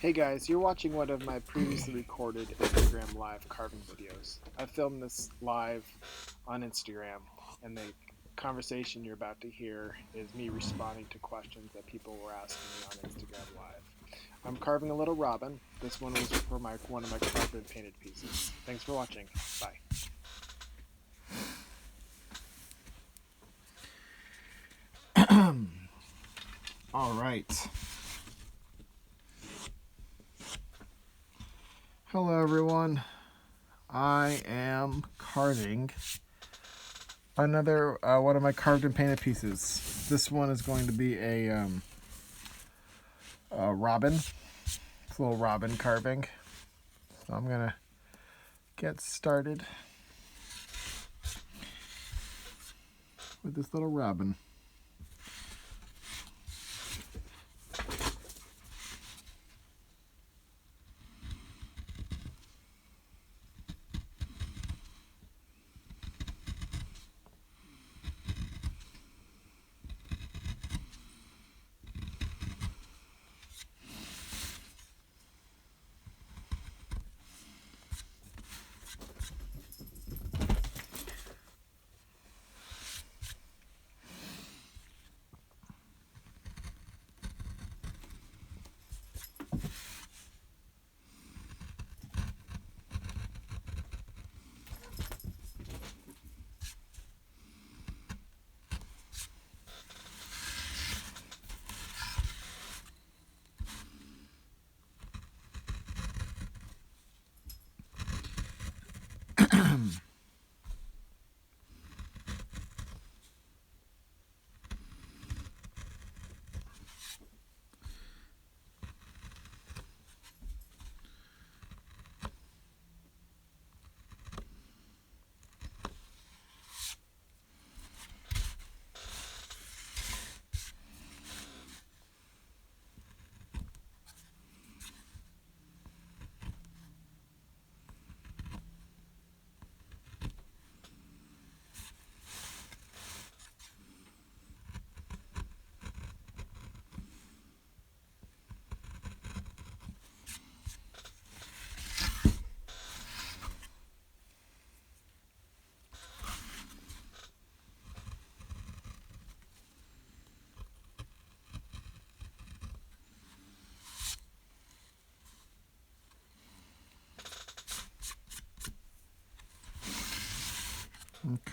Hey guys, you're watching one of my previously recorded Instagram live carving videos. I filmed this live on Instagram, and the conversation you're about to hear is me responding to questions that people were asking me on Instagram live. I'm carving a little robin. This one was for one of my carved and painted pieces. Thanks for watching. Bye. All right. Hello, everyone. I am carving another one of my carved and painted pieces. This one is going to be a robin. It's a little robin carving. So I'm gonna get started with this little robin.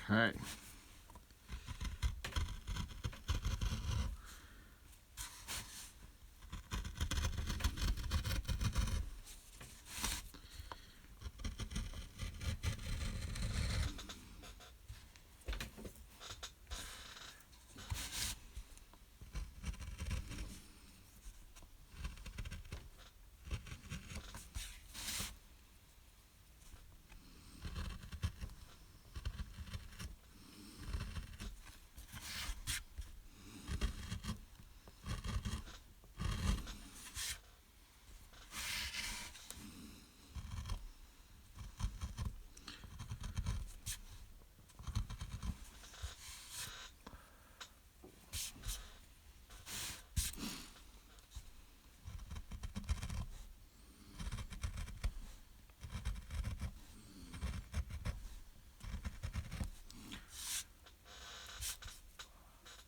Okay.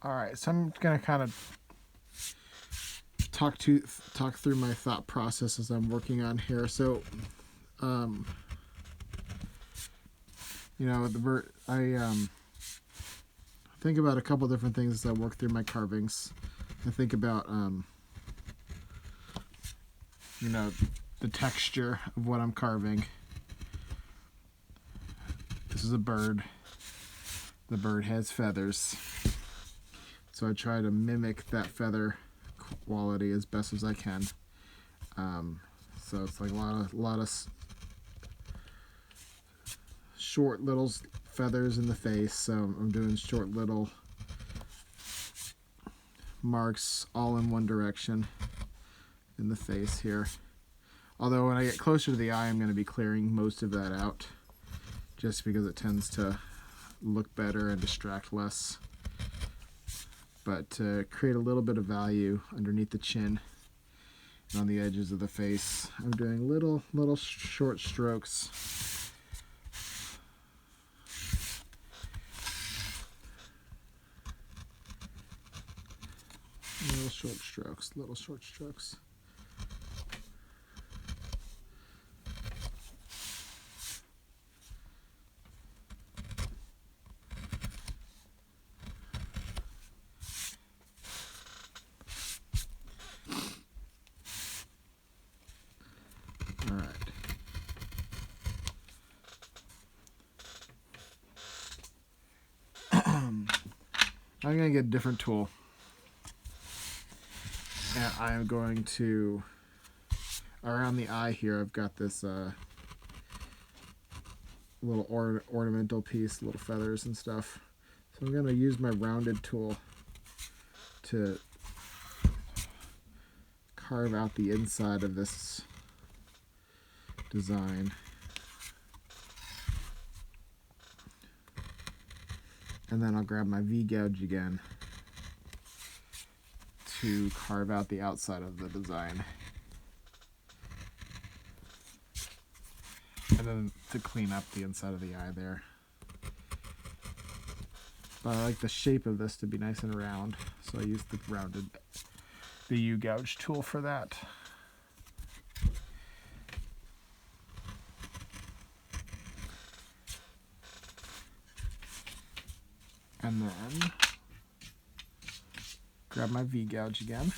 All right, so I'm gonna kind of talk through my thought process as I'm working on here. So, um, I think about a couple different things as I work through my carvings. I think about the texture of what I'm carving. This is a bird. The bird has feathers. So I try to mimic that feather quality as best as I can. So it's like a lot of short little feathers in the face. So I'm doing short little marks all in one direction in the face here. Although when I get closer to the eye, I'm going to be clearing most of that out just because it tends to look better and distract less. But to create a little bit of value underneath the chin on the edges of the face. I'm doing little short strokes. Little short strokes. All right. I'm going to get a different tool. And I'm going to, around the eye here, I've got this little ornamental piece, little feathers and stuff. So I'm going to use my rounded tool to carve out the inside of this design. And then I'll grab my V-gouge again to carve out the outside of the design. And then to clean up the inside of the eye there. But I like the shape of this to be nice and round, so I use the U-gouge tool for that. And then grab my V-gouge again.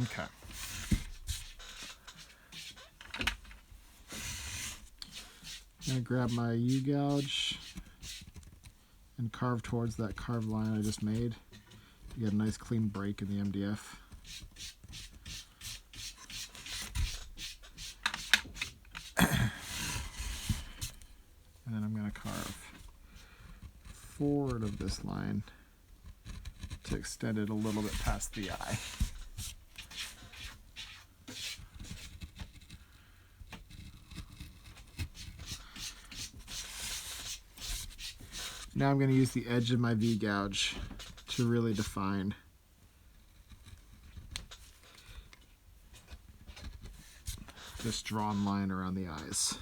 Okay. I'm going to grab my U-gouge and carve towards that carved line I just made to get a nice clean break in the MDF. And then I'm going to carve forward of this line to extend it a little bit past the eye. Now I'm going to use the edge of my V-gouge to really define this drawn line around the eyes.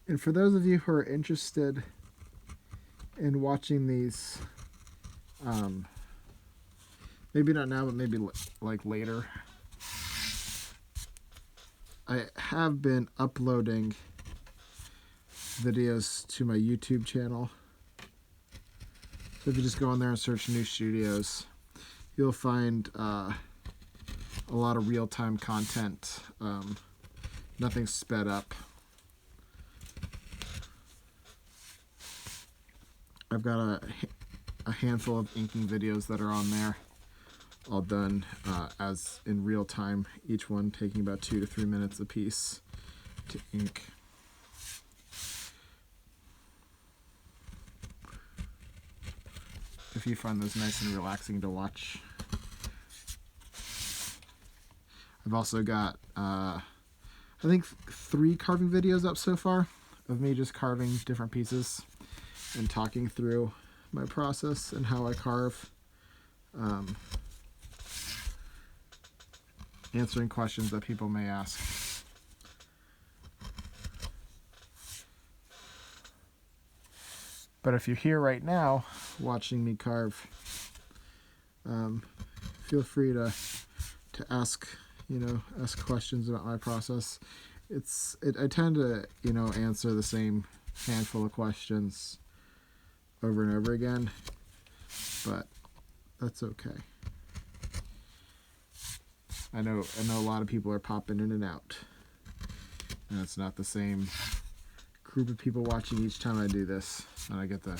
And for those of you who are interested in watching these, maybe not now, but maybe like later, I have been uploading videos to my YouTube channel. So if you just go on there and search Noosh Studios, you'll find a lot of real-time content. Nothing sped up. I've got a handful of inking videos that are on there, all done as in real time, each one taking about 2 to 3 minutes a piece to ink. If you find those nice and relaxing to watch. I've also got, I think 3 carving videos up so far of me just carving different pieces and talking through my process and how I carve. Answering questions that people may ask. But if you're here right now watching me carve, feel free to ask, ask questions about my process. I tend to, answer the same handful of questions over and over again, but that's okay. I know a lot of people are popping in and out, and it's not the same group of people watching each time I do this, and I get to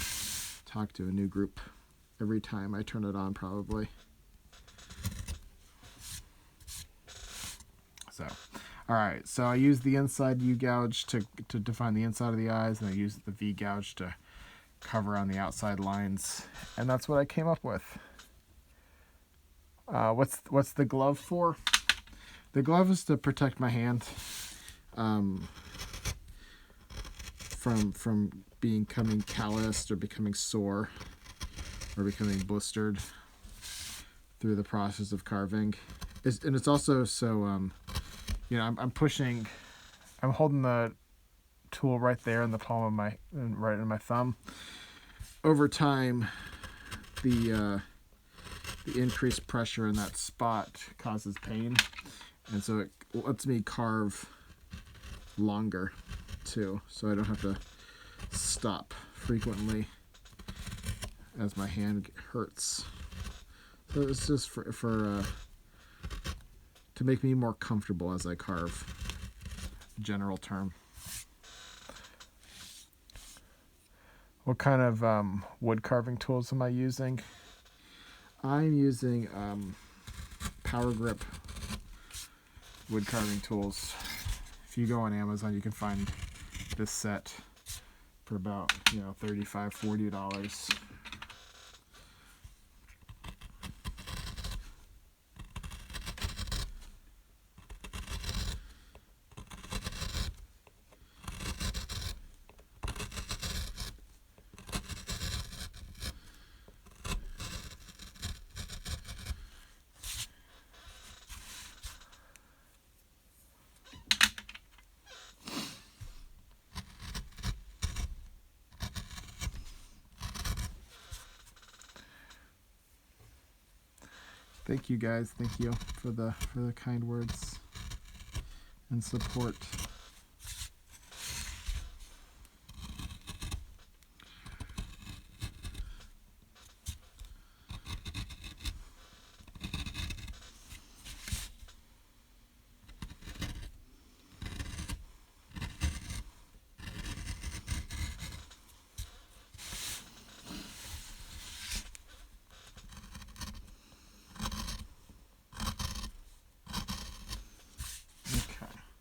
talk to a new group every time I turn it on, probably. So, all right, so I use the inside U gouge to define the inside of the eyes, and I use the V gouge to cover on the outside lines, and that's what I came up with. What's the glove for? The glove is to protect my hand from becoming calloused or becoming sore or becoming blistered through the process of carving. And it's also so I'm holding the tool right there in the palm of right in my thumb. Over time, the increased pressure in that spot causes pain, and so it lets me carve longer too, so I don't have to stop frequently as my hand hurts. So it's just for to make me more comfortable as I carve. General term. What kind of wood carving tools am I using? I'm using Power Grip wood carving tools. If you go on Amazon, you can find this set for about $35-$40. Thank you guys. Thank you for the kind words and support.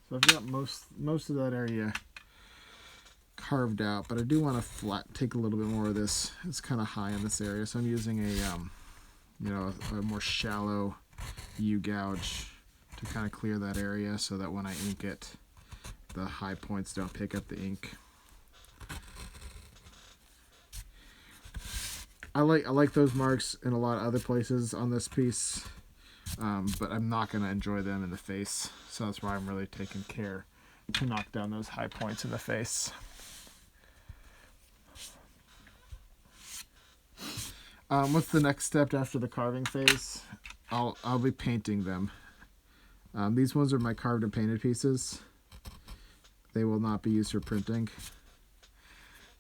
So I've got most of that area carved out, but I do want to take a little bit more of this. It's kind of high in this area, so I'm using a more shallow U gouge to kind of clear that area, so that when I ink it, the high points don't pick up the ink. I like those marks in a lot of other places on this piece. But I'm not going to enjoy them in the face, so that's why I'm really taking care to knock down those high points in the face. What's the next step after the carving phase? I'll be painting them. These ones are my carved and painted pieces. They will not be used for printing.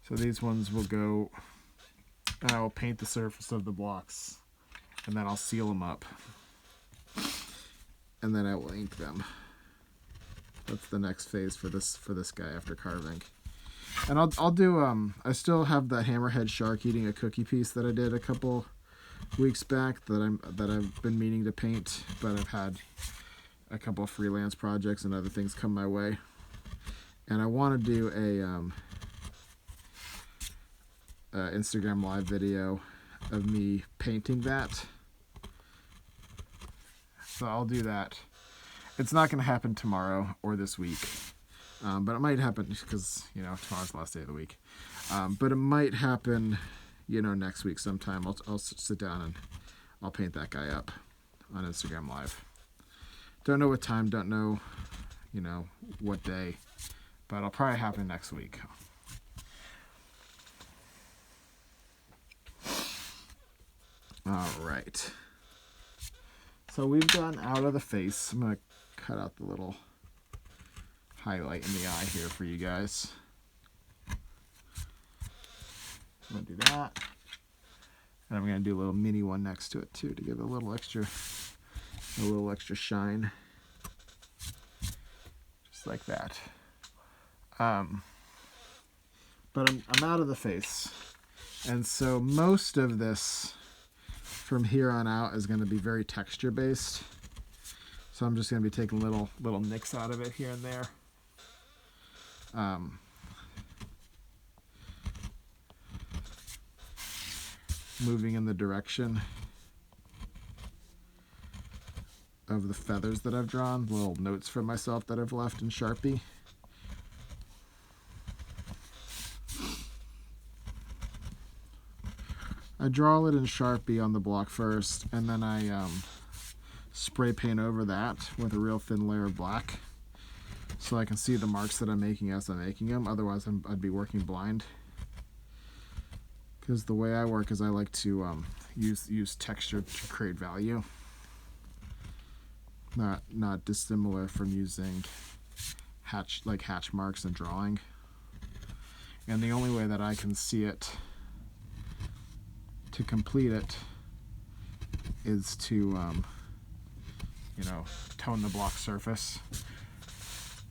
So these ones will go, and I will paint the surface of the blocks, and then I'll seal them up. And then I will ink them. That's the next phase for this guy after carving. And I'll do I still have that hammerhead shark eating a cookie piece that I did a couple weeks back that I've been meaning to paint, but I've had a couple of freelance projects and other things come my way. And I want to do a Instagram live video of me painting that. So I'll do that. It's not going to happen tomorrow or this week, but it might happen because tomorrow's the last day of the week. But it might happen, next week sometime I'll sit down and I'll paint that guy up on Instagram Live. Don't know what time, don't know, what day, but it'll probably happen next week. All right. So we've gotten out of the face. I'm going to cut out the little highlight in the eye here for you guys. I'm going to do that. And I'm going to do a little mini one next to it too to give it a little extra shine. Just like that. But I'm out of the face. And so most of this from here on out is going to be very texture based. So I'm just going to be taking little nicks out of it here and there. Moving in the direction of the feathers that I've drawn, little notes for myself that I've left in Sharpie. I draw it in Sharpie on the block first, and then I spray paint over that with a real thin layer of black so I can see the marks that I'm making as I'm making them. Otherwise I'd be working blind. Because the way I work is I like to use texture to create value. Not dissimilar from using hatch marks and drawing. And the only way that I can see it to complete it is to tone the block surface,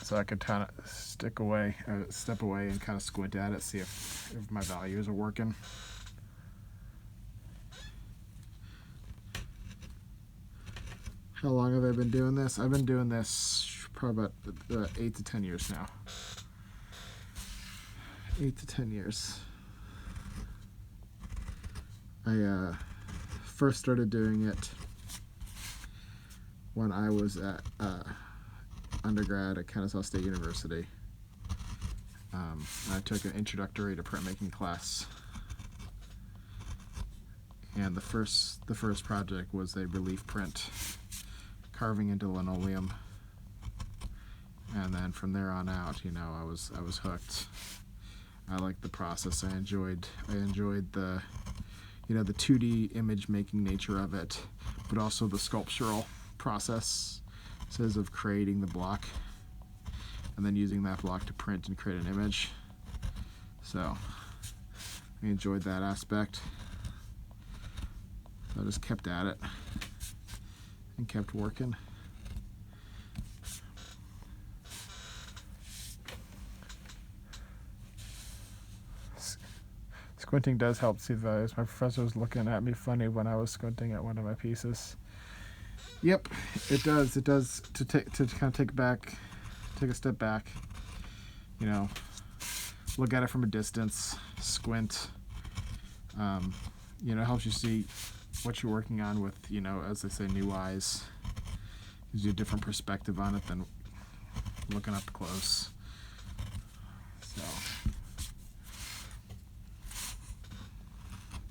so I could kind of step away and kind of squint at it, see if my values are working. How long have I been doing this? I've been doing this probably about 8 to 10 years now. 8 to 10 years. I first started doing it when I was at undergrad at Kennesaw State University. I took an introductory to printmaking class, and the first project was a relief print carving into linoleum, and then from there on out, I was hooked. I liked the process. I enjoyed the the 2D image making nature of it, but also the sculptural processes of creating the block and then using that block to print and create an image. So I enjoyed that aspect. So I just kept at it and kept working. Squinting does help see the values. My professor was looking at me funny when I was squinting at one of my pieces. Yep, it does. It does to kind of take a step back. Look at it from a distance, squint. It helps you see what you're working on with, as they say, new eyes. Gives you a different perspective on it than looking up close. So.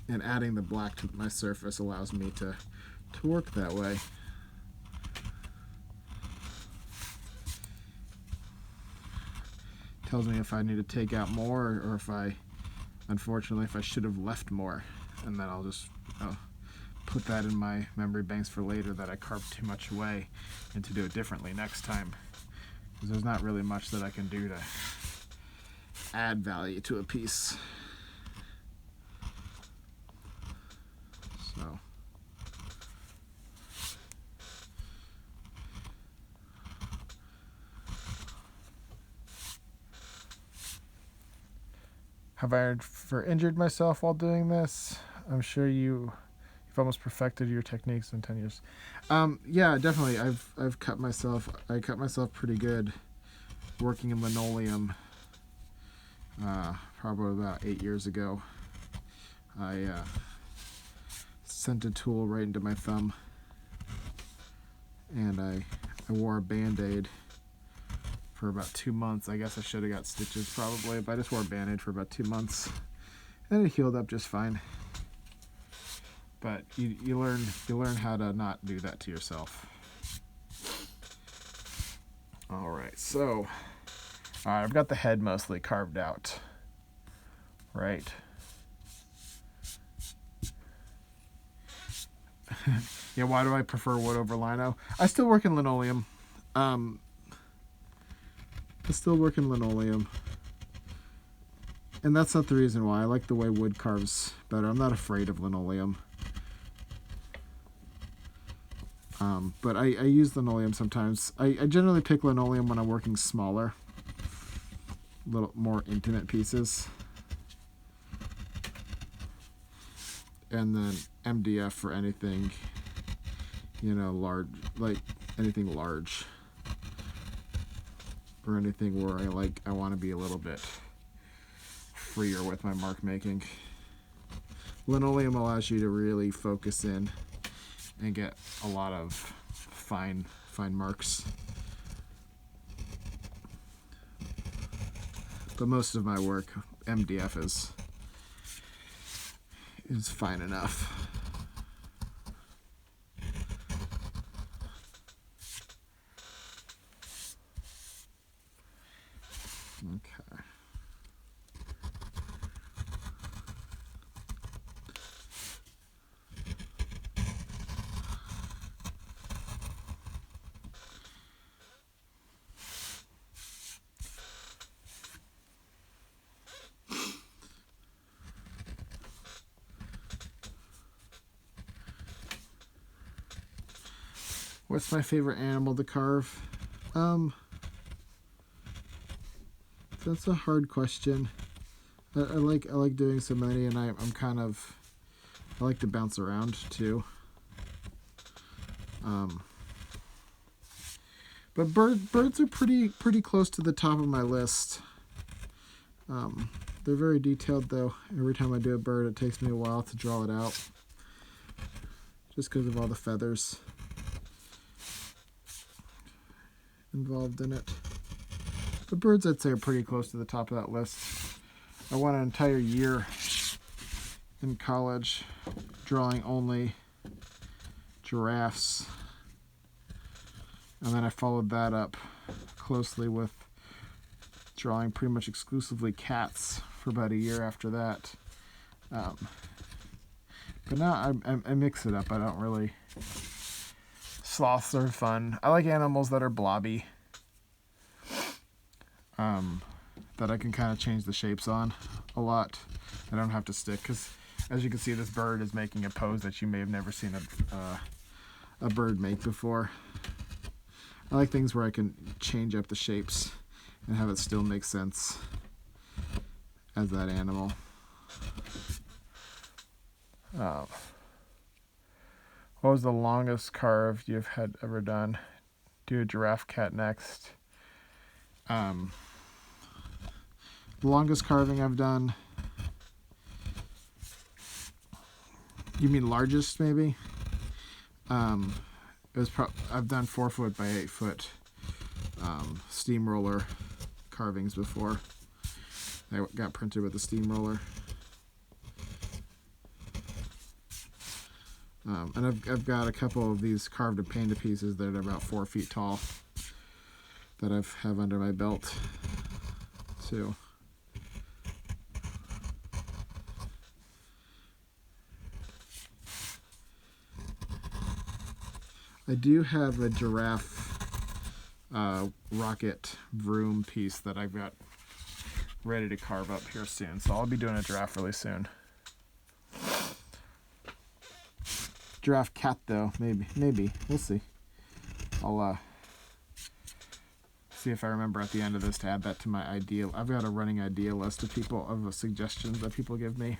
And adding the black to my surface allows me to work that way. Tells me if I need to take out more, or if I should have left more, and then I'll just put that in my memory banks for later, that I carved too much away, and to do it differently next time. Because there's not really much that I can do to add value to a piece. So. Have I ever injured myself while doing this? I'm sure you've almost perfected your techniques in 10 years. Yeah, definitely. I've cut myself. I cut myself pretty good working in linoleum. Probably about 8 years ago. I sent a tool right into my thumb, and I wore a Band-Aid for about 2 months. I guess I should have got stitches probably, but I just wore a Band-Aid for about 2 months. And it healed up just fine. But you learn how to not do that to yourself. All right, so I've got the head mostly carved out. Right. Yeah, why do I prefer wood over lino? I still work in linoleum. I still work in linoleum. And that's not the reason why. I like the way wood carves better. I'm not afraid of linoleum. But I use linoleum sometimes. I generally pick linoleum when I'm working smaller, little more intimate pieces. And then MDF for anything, large, like anything large. Or anything where I want to be a little bit freer with my mark making. Linoleum allows you to really focus in and get a lot of fine marks. But most of my work, MDF is fine enough. Okay. What's my favorite animal to carve? That's a hard question. I like doing so many, and I like to bounce around too. But birds are pretty close to the top of my list. They're very detailed though. Every time I do a bird, it takes me a while to draw it out, just because of all the feathers involved in it. The birds, I'd say, are pretty close to the top of that list. I went an entire year in college drawing only giraffes, and then I followed that up closely with drawing pretty much exclusively cats for about a year after that. But now I mix it up. I don't really... Sloths are fun. I like animals that are blobby. That I can kind of change the shapes on a lot. I don't have to stick, because as you can see, this bird is making a pose that you may have never seen a bird make before. I like things where I can change up the shapes and have it still make sense as that animal. What was the longest carve you've had ever done? Do a giraffe cat next. The longest carving I've done. You mean largest, maybe? It was I've done 4 foot by 8 foot steamroller carvings before. They got printed with a steamroller. And I've got a couple of these carved and painted pieces that are about 4 feet tall that I have under my belt too. I do have a giraffe rocket vroom piece that I've got ready to carve up here soon, so I'll be doing a giraffe really soon. Giraffe cat though, maybe we'll see. I'll see if I remember at the end of this to add that to my idea. I've got a running idea list of suggestions that people give me.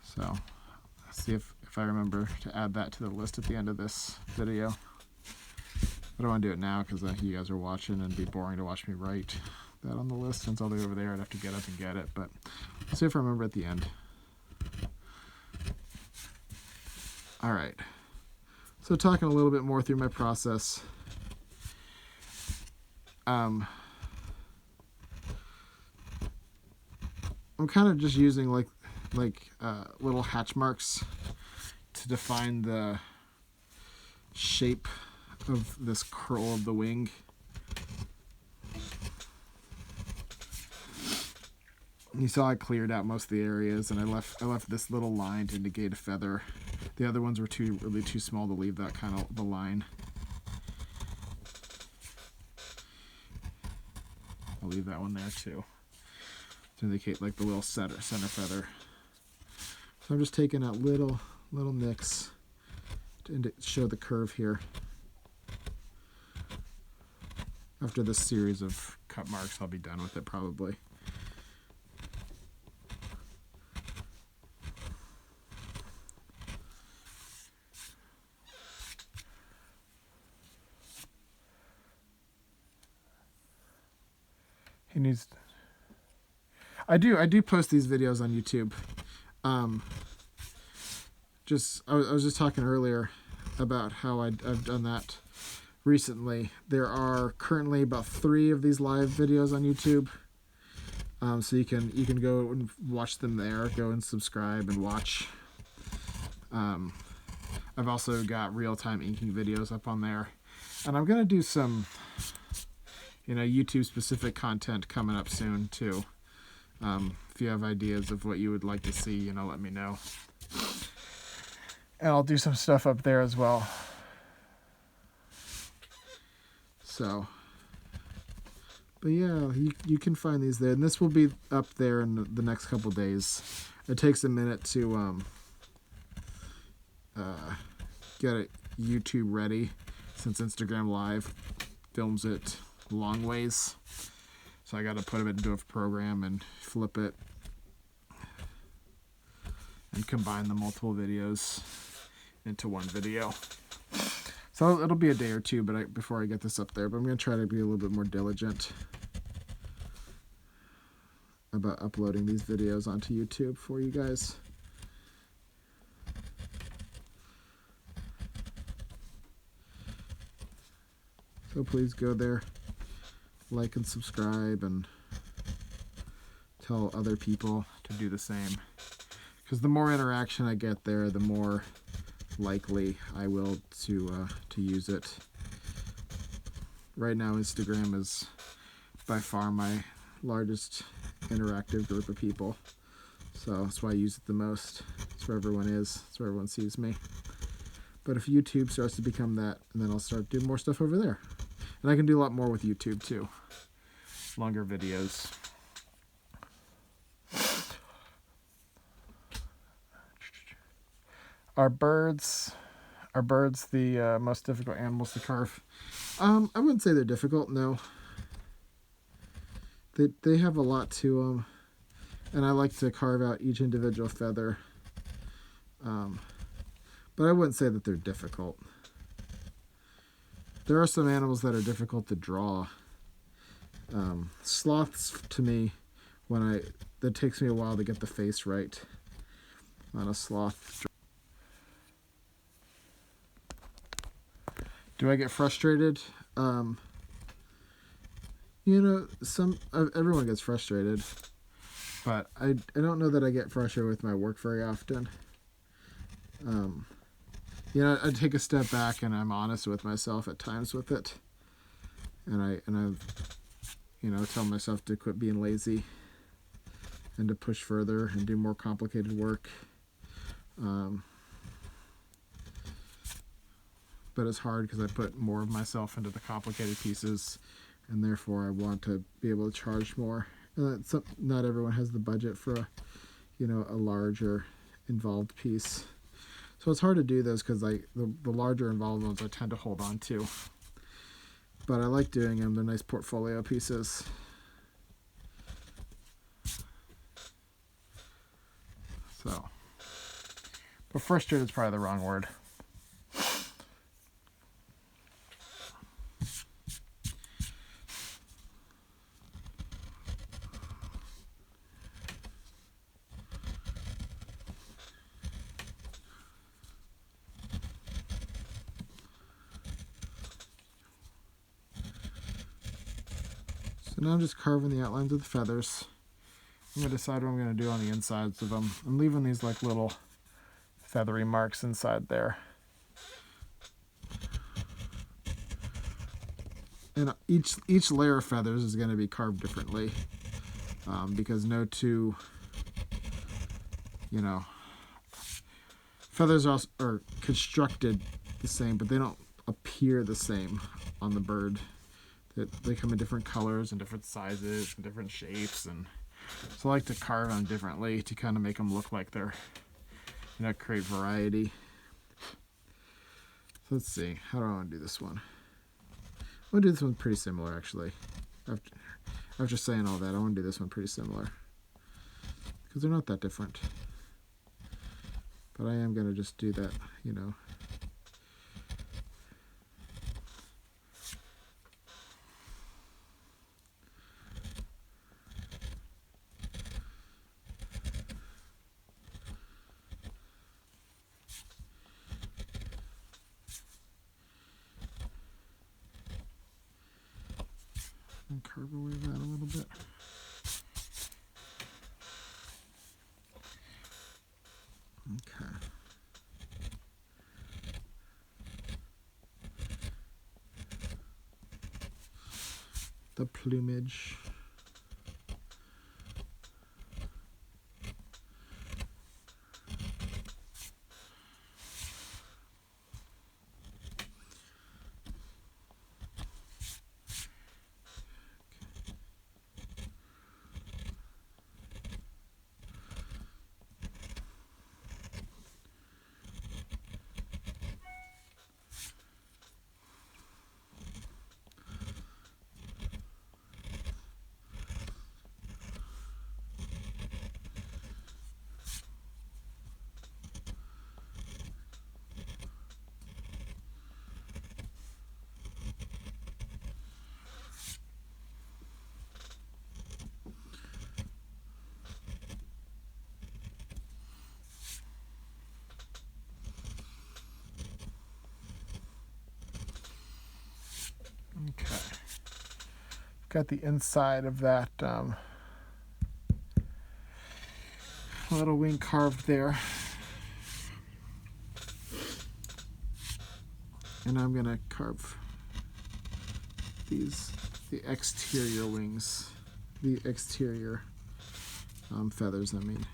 So see if I remember to add that to the list at the end of this video. I don't want to do it now because you guys are watching and it'd be boring to watch me write that on the list. Since I'll be over there, I'd have to get up and get it, but I'll see if I remember at the end. All right, so talking a little bit more through my process. I'm kind of just using like little hatch marks to define the shape of this curl of the wing. You saw I cleared out most of the areas, and I left this little line to indicate a feather. The other ones were really too small to leave that kind of the line. I'll leave that one there too to indicate like the little center feather. So I'm just taking out little nicks to show the curve here. After this series of cut marks, I'll be done with it probably. He needs. I do post these videos on YouTube. I was just talking earlier about how I've done that recently. There are currently about 3 of these live videos on YouTube. So you can go and watch them there. Go and subscribe and watch. I've also got real-time inking videos up on there, and I'm gonna do some, YouTube specific content coming up soon too. If you have ideas of what you would like to see, let me know. And I'll do some stuff up there as well. So, but yeah, you can find these there, and this will be up there in the next couple days. It takes a minute to get it YouTube ready, since Instagram Live films it long ways. So I got to put it into a program and flip it and combine the multiple videos into one video. So it'll be a day or two before I get this up there, but I'm going to try to be a little bit more diligent about uploading these videos onto YouTube for you guys. So please go there, like and subscribe, and tell other people to do the same. Because the more interaction I get there, the more likely I will to use it. Right now, Instagram is by far my largest interactive group of people. So that's why I use it the most. It's where everyone is. It's where everyone sees me. But if YouTube starts to become that, then I'll start doing more stuff over there. And I can do a lot more with YouTube too. Longer videos. Are birds the most difficult animals to carve? I wouldn't say they're difficult, no. They have a lot to them, and I like to carve out each individual feather. But I wouldn't say that they're difficult. There are some animals that are difficult to draw. Sloths, to me, that takes me a while to get the face right on a sloth. Do I get frustrated? Everyone gets frustrated, but I don't know that I get frustrated with my work very often. I take a step back and I'm honest with myself at times with it, and I tell myself to quit being lazy and to push further and do more complicated work. But it's hard because I put more of myself into the complicated pieces, and therefore I want to be able to charge more. Not everyone has the budget for a larger involved piece. So it's hard to do those because the larger involved ones I tend to hold on to. But I like doing them. They're nice portfolio pieces. So, but frustrated is probably the wrong word. So now I'm just carving the outlines of the feathers. I'm gonna decide what I'm gonna do on the insides of them. I'm leaving these like little feathery marks inside there. And each layer of feathers is gonna be carved differently, because no two, feathers are constructed the same, but they don't appear the same on the bird. They come in different colors and different sizes and different shapes, and so I like to carve them differently to kind of make them look like they're, create variety. So let's see, how do I want to do this one? I want to do this one pretty similar, actually. After saying all that, I want to do this one pretty similar, because they're not that different. But I am going to just do that, and carve away that a little bit. Okay. The plumage. Okay. Got the inside of that little wing carved there. And I'm going to carve the exterior wings, the exterior feathers, I mean.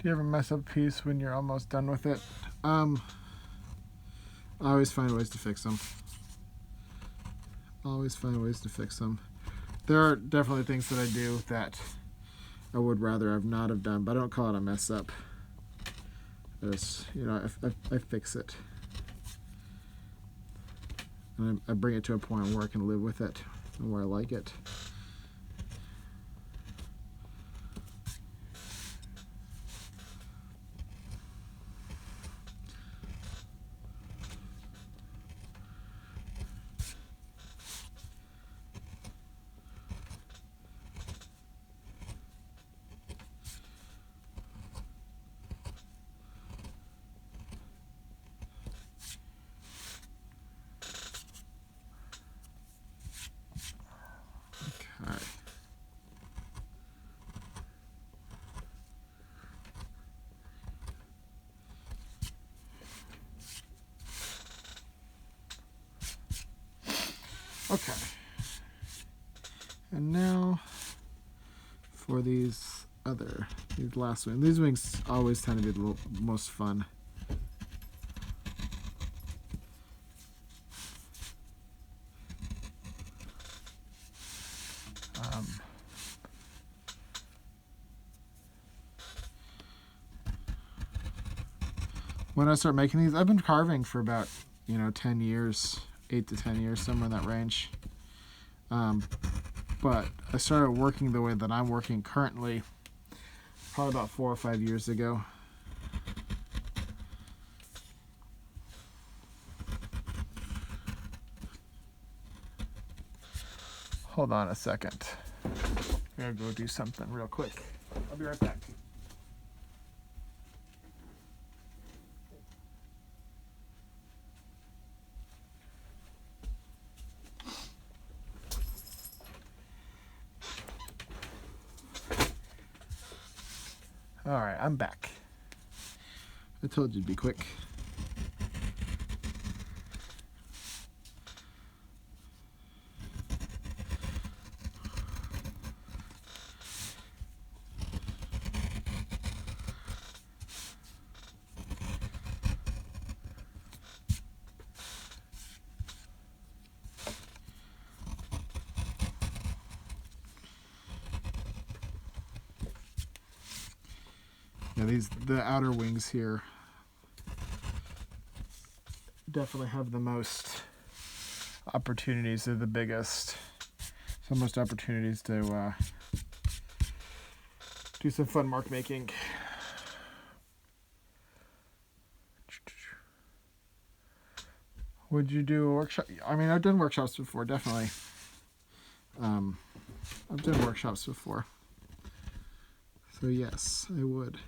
Do you ever mess up a piece when you're almost done with it? I always find ways to fix them. Always find ways to fix them. There are definitely things that I do that I would rather have not have done, but I don't call it a mess up. It's, I fix it. And I bring it to a point where I can live with it and where I like it. Okay. And now for these last wings. These wings always tend to be the most fun. When I start making these, I've been carving for about 10 years, 8 to 10 years, somewhere in that range. But I started working the way that I'm working currently probably about 4 or 5 years ago. Hold on a second. I'm gonna go do something real quick. I'll be right back. All right, I'm back. I told you to be quick. Yeah, the outer wings here definitely have the most opportunities. They're the biggest. So most opportunities to do some fun mark making. Would you do a workshop? I mean, I've done workshops before, definitely. I've done workshops before. So yes, I would.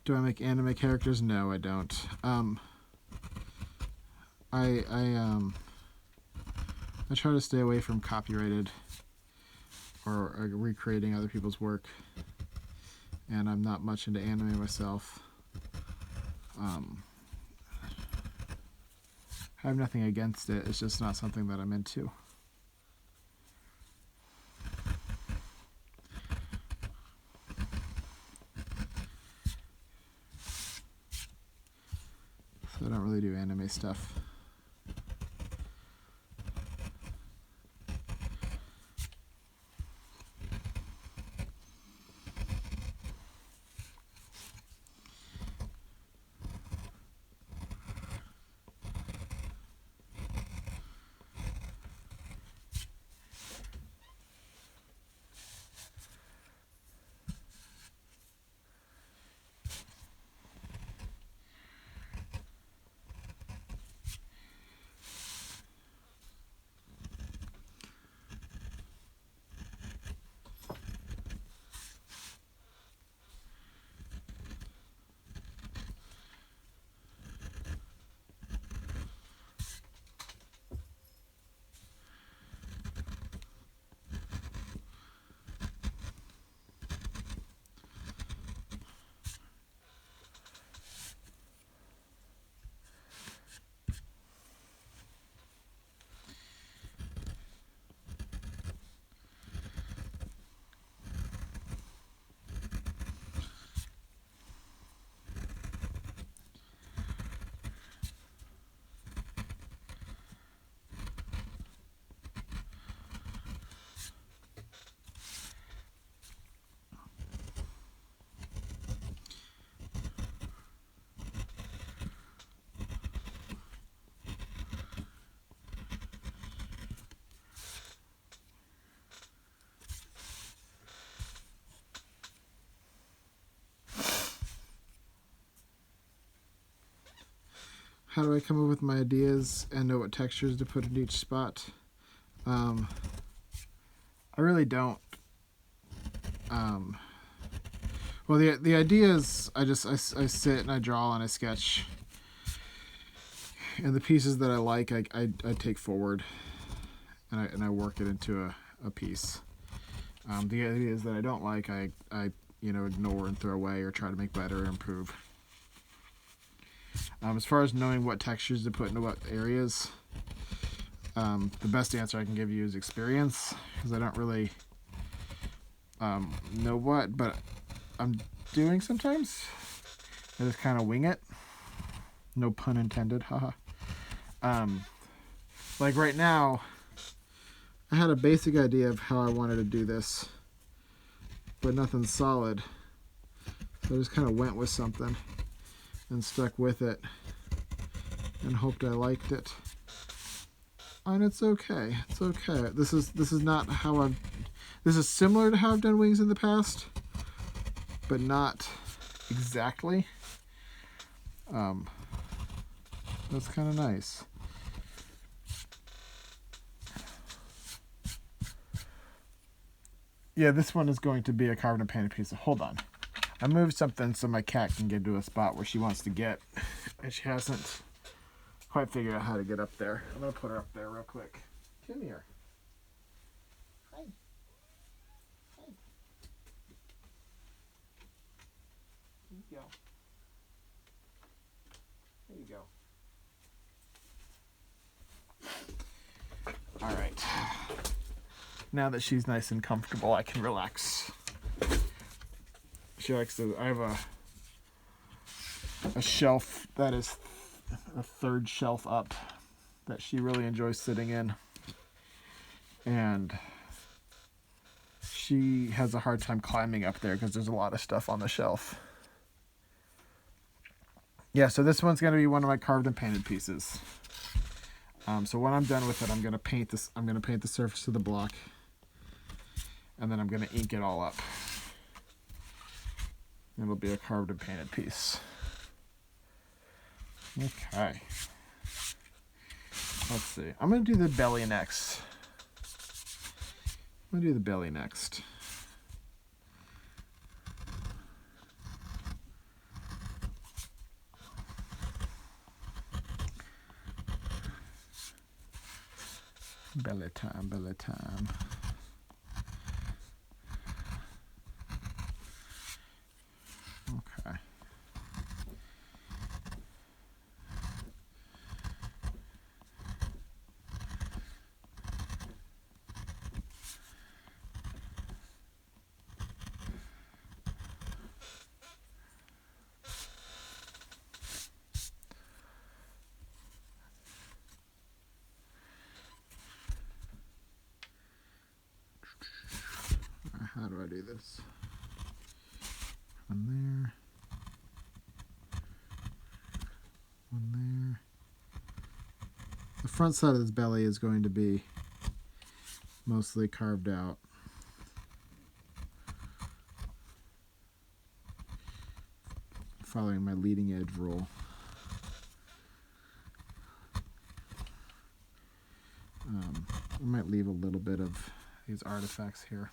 Do I make anime characters? No, I don't. I try to stay away from copyrighted or recreating other people's work, and I'm not much into anime myself. I have nothing against it. It's just not something that I'm into. So I don't really do anime stuff. How do I come up with my ideas and know what textures to put in each spot? I really don't. Well, the idea is I sit and I draw and I sketch, and the pieces that I like I take forward, and I work it into a piece. The ideas that I don't like I ignore and throw away or try to make better or improve. As far as knowing what textures to put into what areas, the best answer I can give you is experience, because I don't really know what, but I'm doing sometimes. I just kind of wing it. No pun intended, haha. Like right now, I had a basic idea of how I wanted to do this, but nothing solid. So I just kind of went with something and stuck with it and hoped I liked it. And it's okay. It's okay. This is not how I've. This is similar to how I've done wings in the past, but not exactly. That's kind of nice. Yeah, this one is going to be a carved and painted piece. Hold on. I moved something so my cat can get to a spot where she wants to get, and she hasn't quite figured out how to get up there. I'm going to put her up there real quick. Come here. Hi. Hi. There you go. There you go. All right. Now that she's nice and comfortable, I can relax. She likes to. I have a shelf that is a third shelf up that she really enjoys sitting in, and she has a hard time climbing up there because there's a lot of stuff on the shelf. Yeah, so this one's going to be one of my carved and painted pieces. So when I'm done with it, I'm going to paint this. I'm going to paint the surface of the block, and then I'm going to ink it all up. It'll be a carved and painted piece. Okay. Let's see. I'm going to do the belly next. I'm going to do the belly next. Belly time, belly time. Okay. How do I do this? One there. One there. The front side of this belly is going to be mostly carved out. Following my leading edge rule. I might leave a little bit of these artifacts here.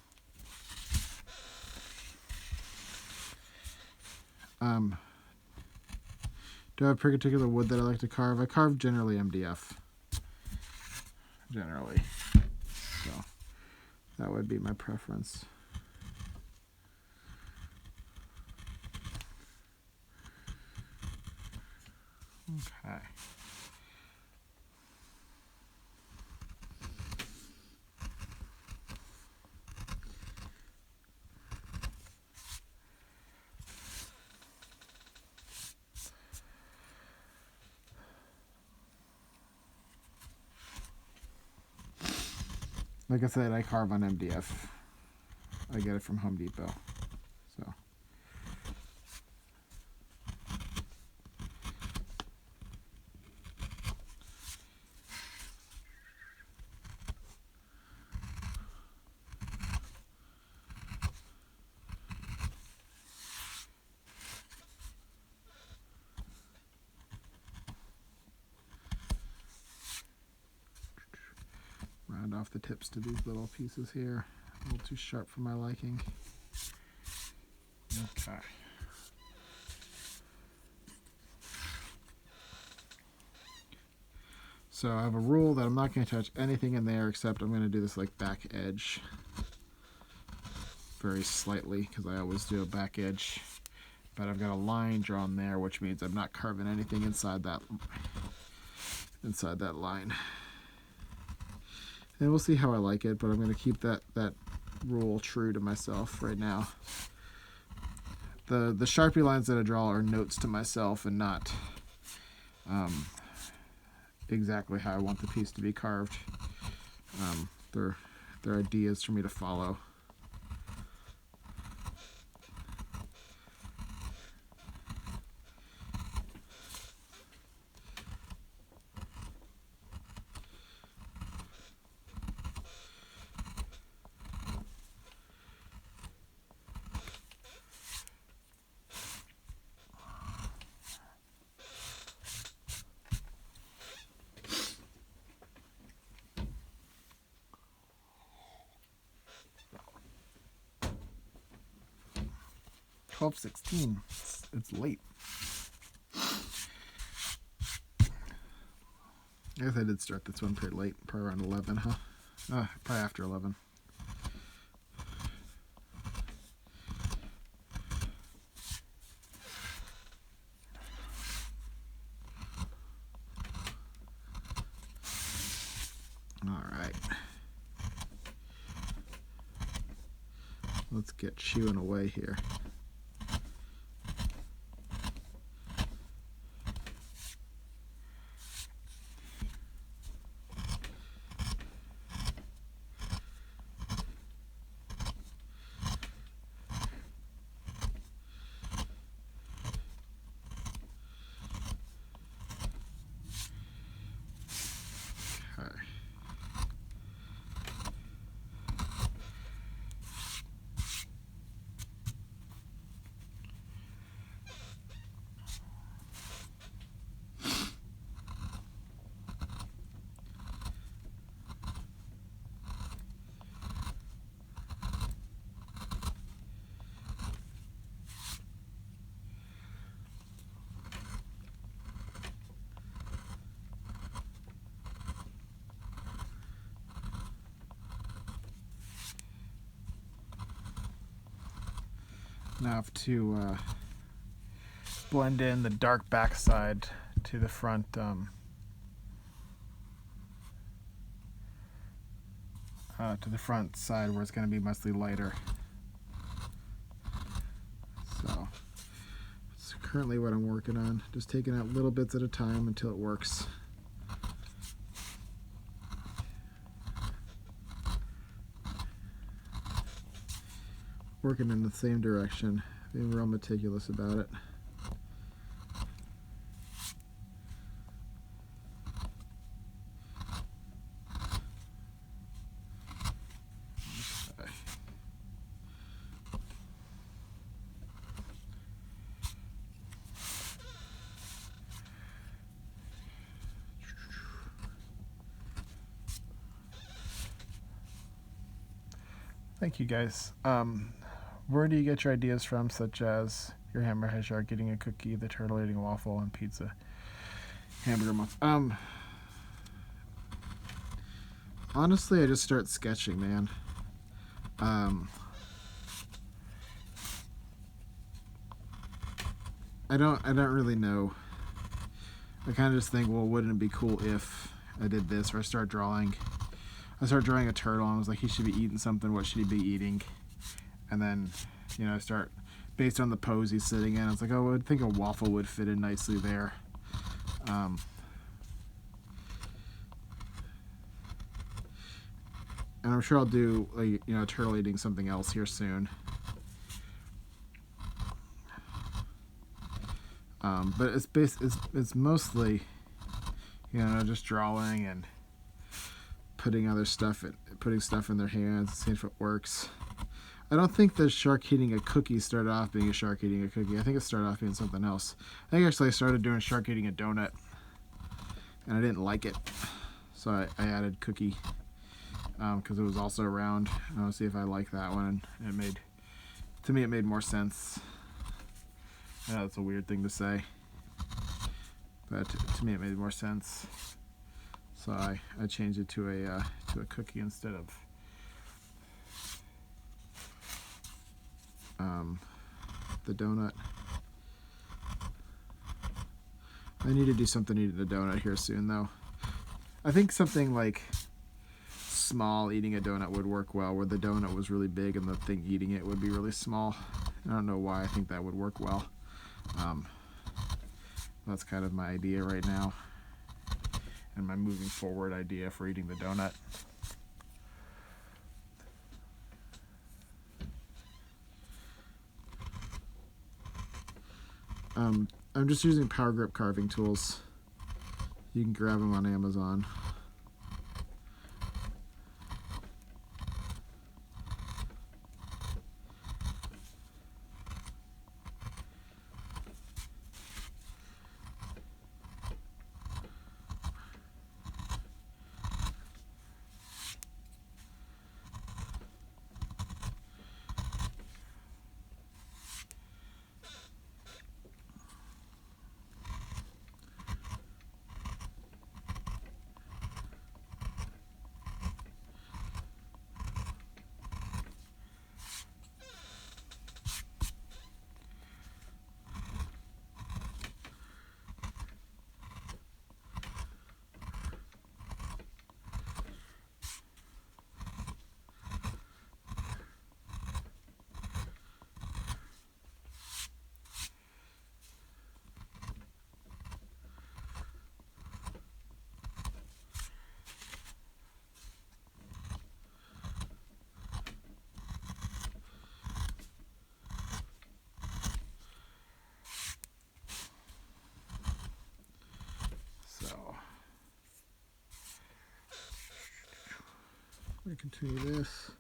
Do I have a particular wood that I like to carve? I carve generally MDF. Generally. So that would be my preference. Okay. Like I said, I carve on MDF. I get it from Home Depot. So. Round off the tips to these little pieces here. A little too sharp for my liking. Okay. So I have a rule that I'm not going to touch anything in there except I'm going to do this like back edge very slightly because I always do a back edge. But I've got a line drawn there, which means I'm not carving anything inside that line. And we'll see how I like it, but I'm going to keep that rule true to myself right now. The Sharpie lines that I draw are notes to myself and not exactly how I want the piece to be carved. They're ideas for me to follow. $12:16. It's late. I guess I did start this one pretty late, probably around 11, huh? Probably after 11. All right. Let's get chewing away here. Now I have to blend in the dark backside to the front side where it's going to be mostly lighter. So it's currently what I'm working on, just taking out little bits at a time until it works. Working in the same direction, being real meticulous about it. Thank you guys. Where do you get your ideas from, such as your hammerhead shark eating a cookie, the turtle eating a waffle, and pizza, hamburger muffin? Honestly, I just start sketching, man. I don't really know. I kind of just think, well, wouldn't it be cool if I did this, or I start drawing a turtle and I was like, he should be eating something. What should he be eating? And then, I start based on the pose he's sitting in. I was like, oh, I think a waffle would fit in nicely there. And I'm sure I'll do a turtle eating something else here soon. But it's mostly, just drawing and putting stuff in their hands and seeing if it works. I don't think the shark eating a cookie started off being a shark eating a cookie. I think it started off being something else. I think actually I started doing shark eating a donut, and I didn't like it, so I added cookie because it was also round. I want to see if I like that one, and it made more sense. I know that's a weird thing to say, but to me it made more sense. So I changed it to a cookie instead of the donut. I need to do something eating a donut here soon, though. I think something like small eating a donut would work well, where the donut was really big and the thing eating it would be really small. I don't know why I think that would work well. That's kind of my idea right now, and my moving forward idea for eating the donut. I'm just using power grip carving tools. You can grab them on Amazon. Let me continue this.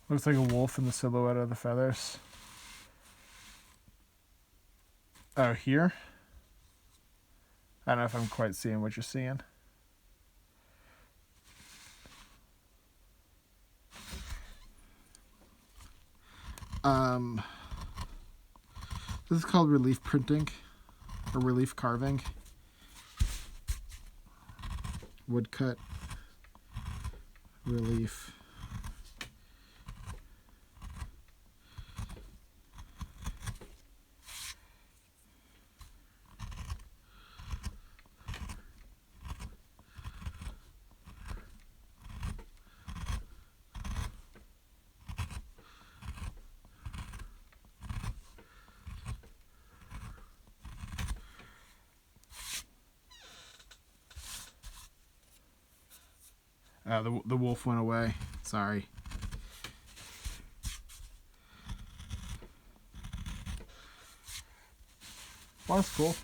Looks like a wolf in the silhouette of the feathers. Oh, here? I don't know if I'm quite seeing what you're seeing. This is called relief printing, or relief carving. Woodcut, relief. The wolf went away. Sorry. Well, that's cool.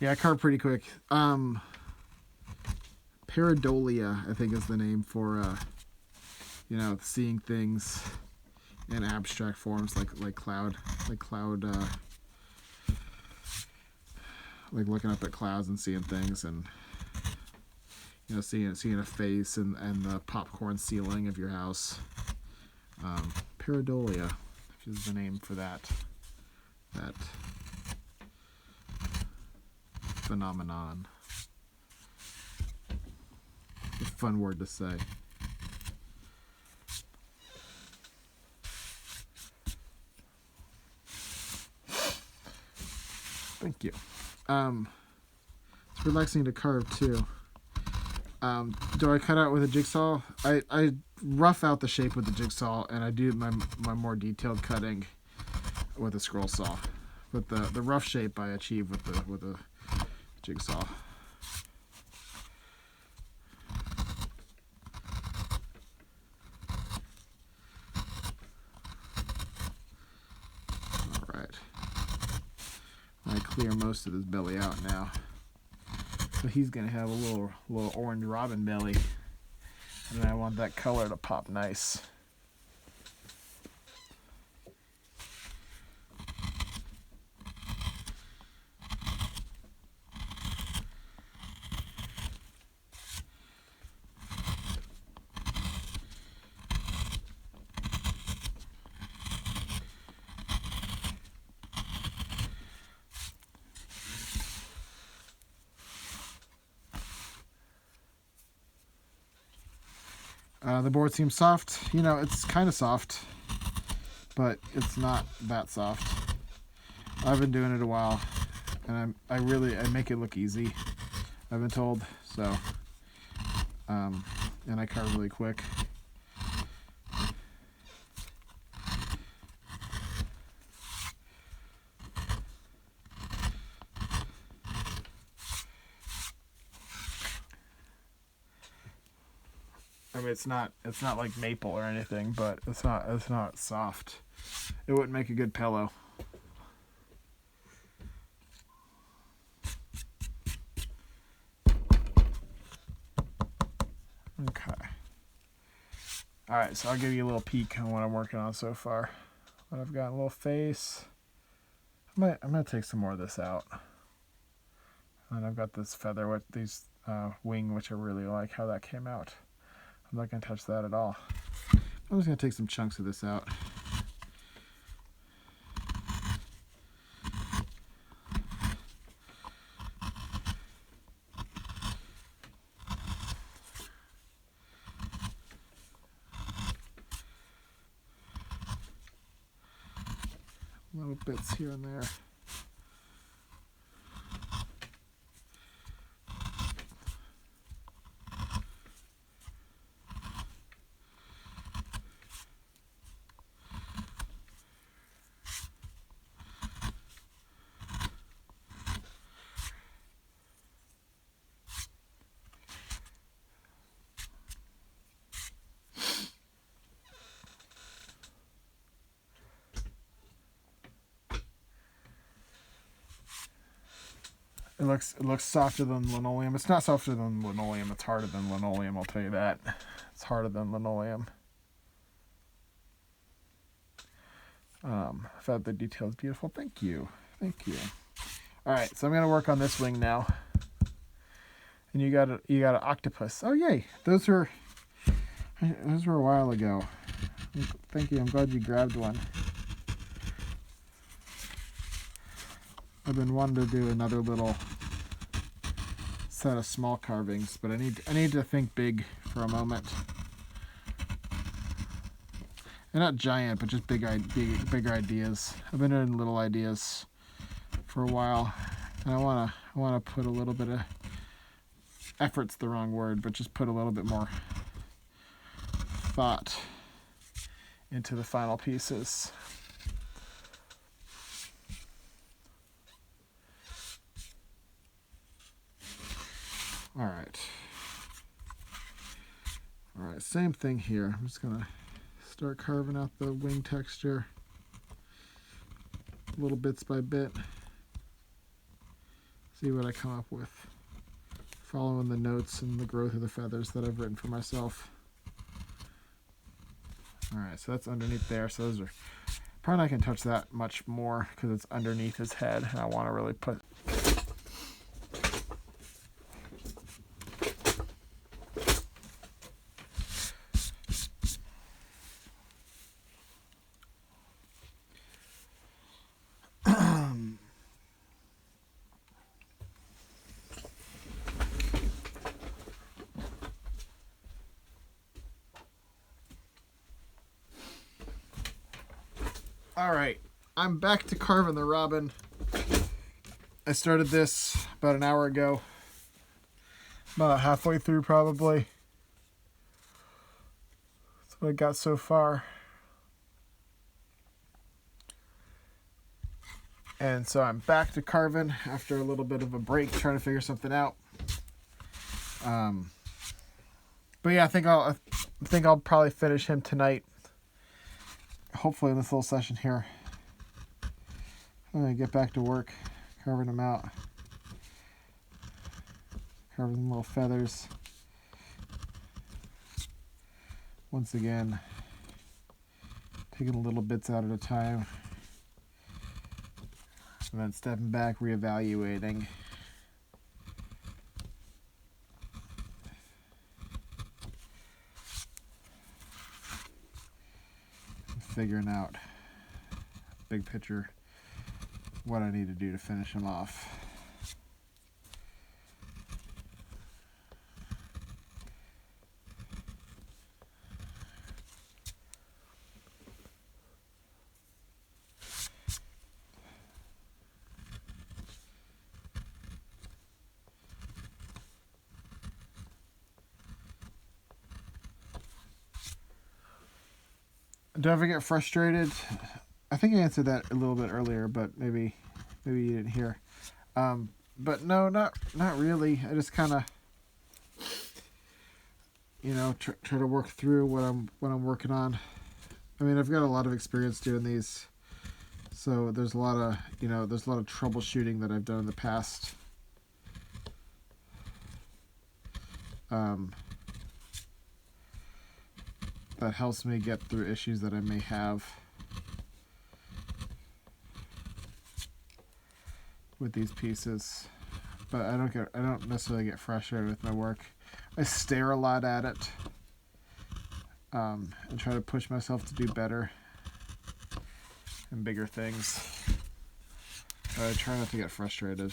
Yeah, I carved pretty quick. Pareidolia, I think, is the name for seeing things in abstract forms, like cloud, like looking up at clouds and seeing things, and seeing a face and the popcorn ceiling of your house. Pareidolia is the name for that phenomenon. A fun word to say. Thank you. It's relaxing to carve too. Do I cut out with a jigsaw? I rough out the shape with the jigsaw, and I do my more detailed cutting with a scroll saw, but the rough shape I achieve with a jigsaw. All right, I clear most of his belly out now, so he's gonna have a little orange robin belly, and I want that color to pop nice. The board seems soft. You know, it's kind of soft, but it's not that soft. I've been doing it a while, and I make it look easy, I've been told. So, and I carve really quick. I mean, it's not like maple or anything, but it's not soft. It wouldn't make a good pillow. Okay. All right, so I'll give you a little peek on what I'm working on so far. But I've got a little face. I'm gonna take some more of this out. And I've got this feather with these wing, which I really like how that came out. I'm not gonna touch that at all. I'm just gonna take some chunks of this out. Little bits here and there. It looks softer than linoleum. It's not softer than linoleum. It's harder than linoleum. I'll tell you that. It's harder than linoleum. Feather detail is beautiful. Thank you. Thank you. All right, so I'm gonna work on this wing now. And you got an octopus. Oh yay! Those were a while ago. Thank you. I'm glad you grabbed one. I've been wanting to do another little set of small carvings, but I need to think big for a moment. And not giant, but just bigger ideas. I've been doing little ideas for a while, and I wanna put a little bit of effort's the wrong word, but just put a little bit more thought into the final pieces. All right, same thing here. I'm just gonna start carving out the wing texture little bits by bit. See what I come up with, following the notes and the growth of the feathers that I've written for myself. All right, so that's underneath there. So those are probably not gonna touch that much more because it's underneath his head, and I want to really put. All right, I'm back to carving the robin. I started this about an hour ago, about halfway through probably. That's what I got so far. And so I'm back to carving after a little bit of a break, trying to figure something out. But yeah, I think I'll probably finish him tonight. Hopefully in this little session here. I'm gonna get back to work, carving him out, carving them little feathers. Once again, taking little bits out at a time, and then stepping back, reevaluating. Figuring out big picture what I need to do to finish him off. Do I ever get frustrated? I think I answered that a little bit earlier, but maybe you didn't hear. But no, not really. I just kind of, try to work through what I'm working on. I mean, I've got a lot of experience doing these, so there's a lot of troubleshooting that I've done in the past. That helps me get through issues that I may have with these pieces. But I don't necessarily get frustrated with my work. I stare a lot at it, and try to push myself to do better and bigger things. But I try not to get frustrated.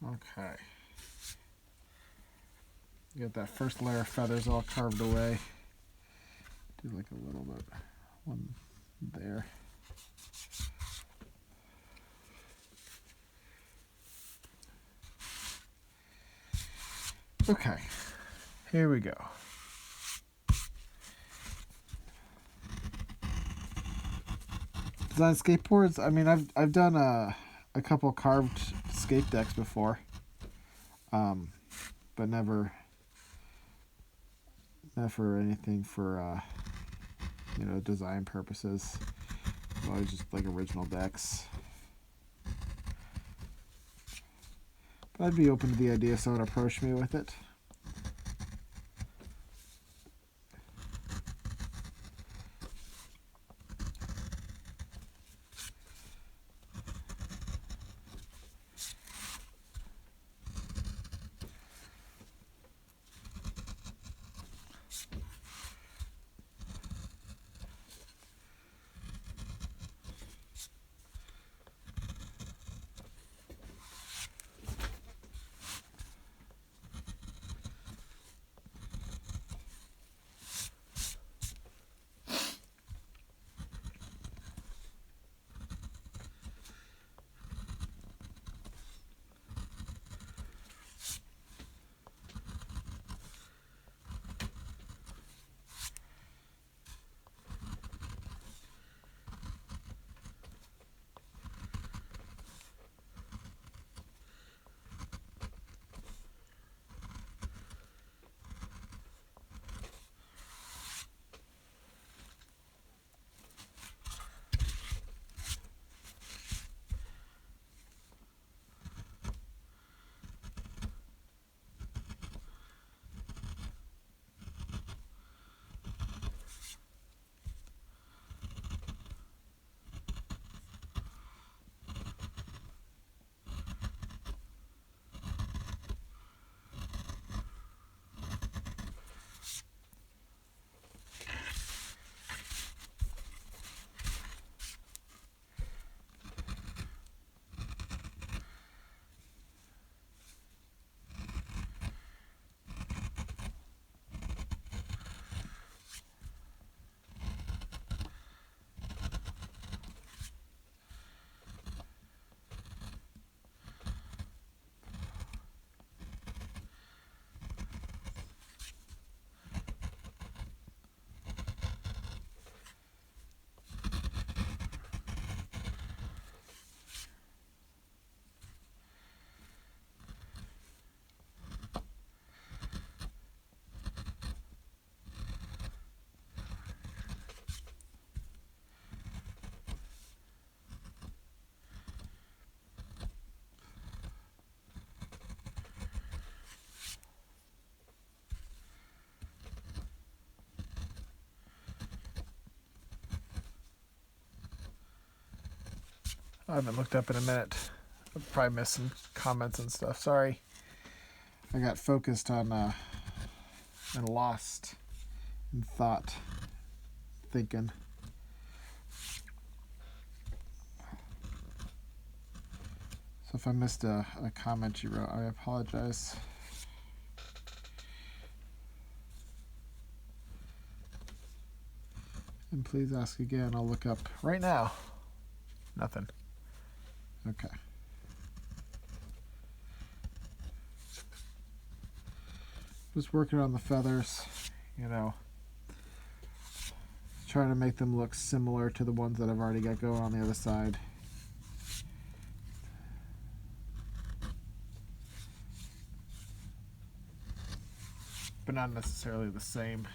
Okay. Get that first layer of feathers all carved away. Do like a little bit, one there. Okay, here we go. Design skateboards. I mean, I've done a couple carved skate decks before, but never anything for design purposes. Always just like original decks. But I'd be open to the idea if someone approached me with it. I haven't looked up in a minute. I'll probably missed some comments and stuff. Sorry. I got focused on and lost in thought, thinking. So if I missed a comment you wrote, I apologize. And please ask again. I'll look up right now. Nothing. Okay. Just working on the feathers, you know, trying to make them look similar to the ones that I've already got going on the other side. But not necessarily the same.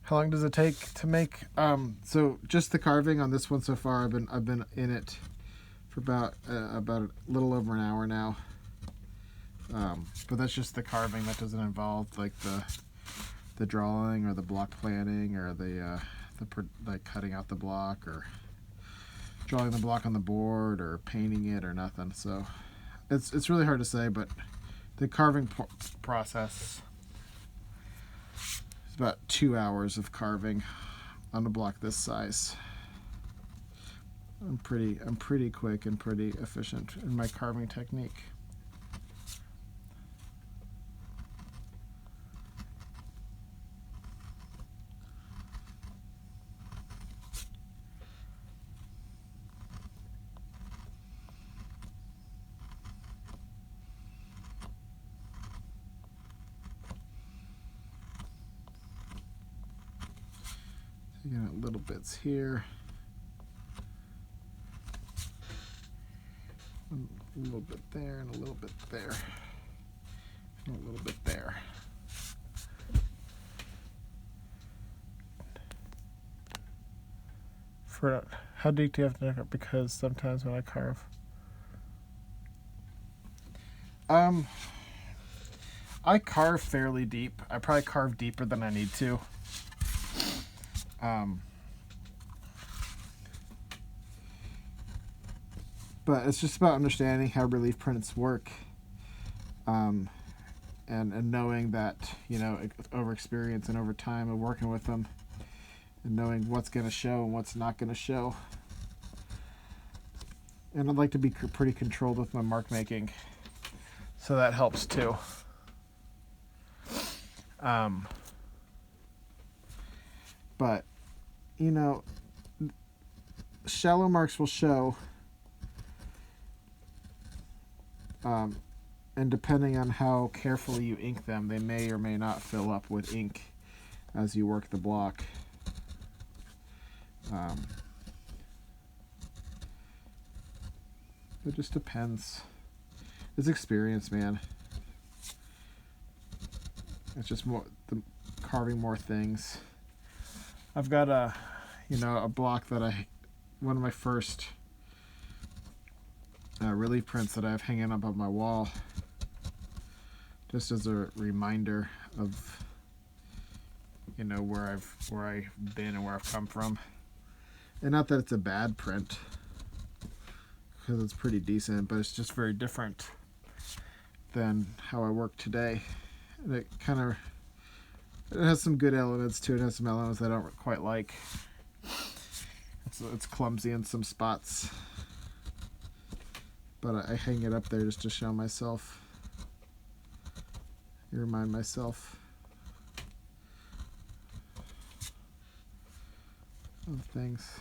How long does it take to make? So just the carving on this one so far, I've been in it for about a little over an hour now. But that's just the carving. That doesn't involve like the drawing or the block planning or the like cutting out the block or drawing the block on the board or painting it or nothing. So it's really hard to say, but the carving process is about 2 hours of carving on a block this size. I'm pretty quick and pretty efficient in my carving technique. Taking out little bits here. A little bit there and a little bit there. And a little bit there. For how deep do you have to make it? Because sometimes when I carve, I carve fairly deep. I probably carve deeper than I need to. But it's just about understanding how relief prints work, and knowing that, you know, over experience and over time of working with them, and knowing what's going to show and what's not going to show. And I'd like to be pretty controlled with my mark making, so that helps too. But, you know, shallow marks will show, and depending on how carefully you ink them, they may or may not fill up with ink as you work the block. It just depends. It's experience, man. It's just more carving more things. I've got a block that one of my first relief prints that I have hanging up on my wall, just as a reminder of, you know, where I've been and where I've come from. And not that it's a bad print, because it's pretty decent, but it's just very different than how I work today. And it has some good elements to it. It has some elements I don't quite like. It's clumsy in some spots, but I hang it up there just to show myself, remind myself of things.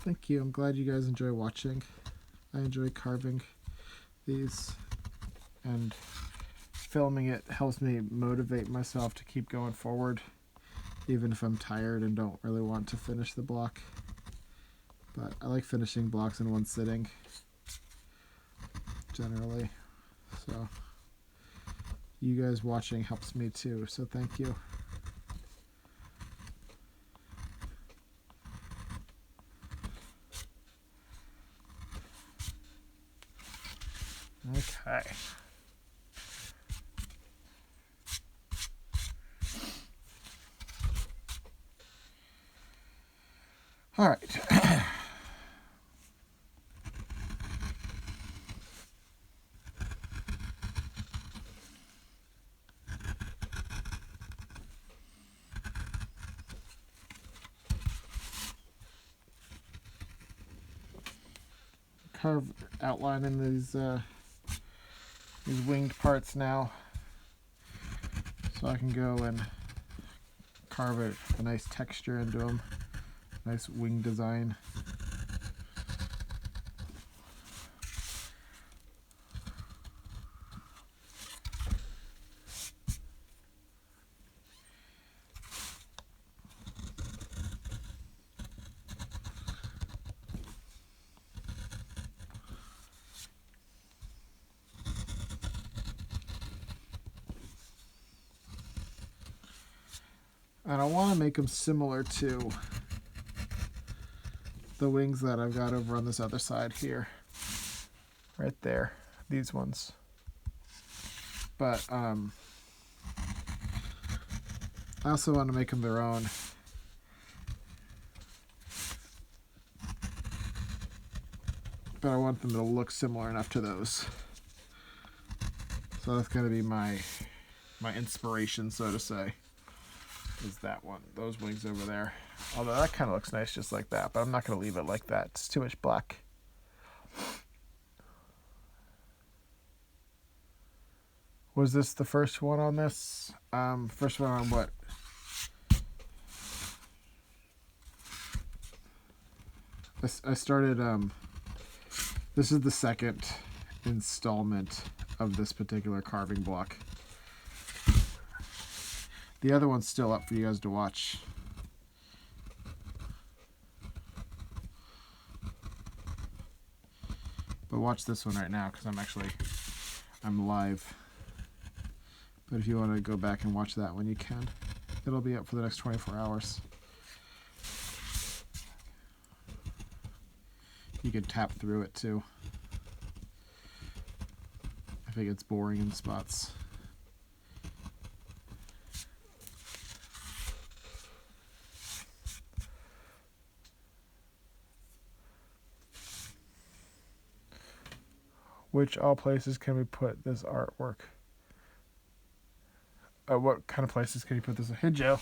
Thank you. I'm glad you guys enjoy watching. I enjoy carving these, and filming it helps me motivate myself to keep going forward, even if I'm tired and don't really want to finish the block. But I like finishing blocks in one sitting, generally. So you guys watching helps me too, so thank you. Okay. All right. Carve outline in these winged parts now, so I can go and carve a nice texture into them, nice wing design. And I want to make them similar to the wings that I've got over on this other side here. Right there. These ones. But I also want to make them their own. But I want them to look similar enough to those. So that's going to be my inspiration, so to say. Is that one, those wings over there. Although that kind of looks nice just like that, but I'm not going to leave it like that. It's too much black. Was this the first one on this? First one on what? I started, this is the second installment of this particular carving block. The other one's still up for you guys to watch. But watch this one right now, because I'm live. But if you want to go back and watch that one, you can. It'll be up for the next 24 hours. You can tap through it too, if it gets boring in spots. Which all places can we put this artwork? What kind of places can you put this? Hey, Joe.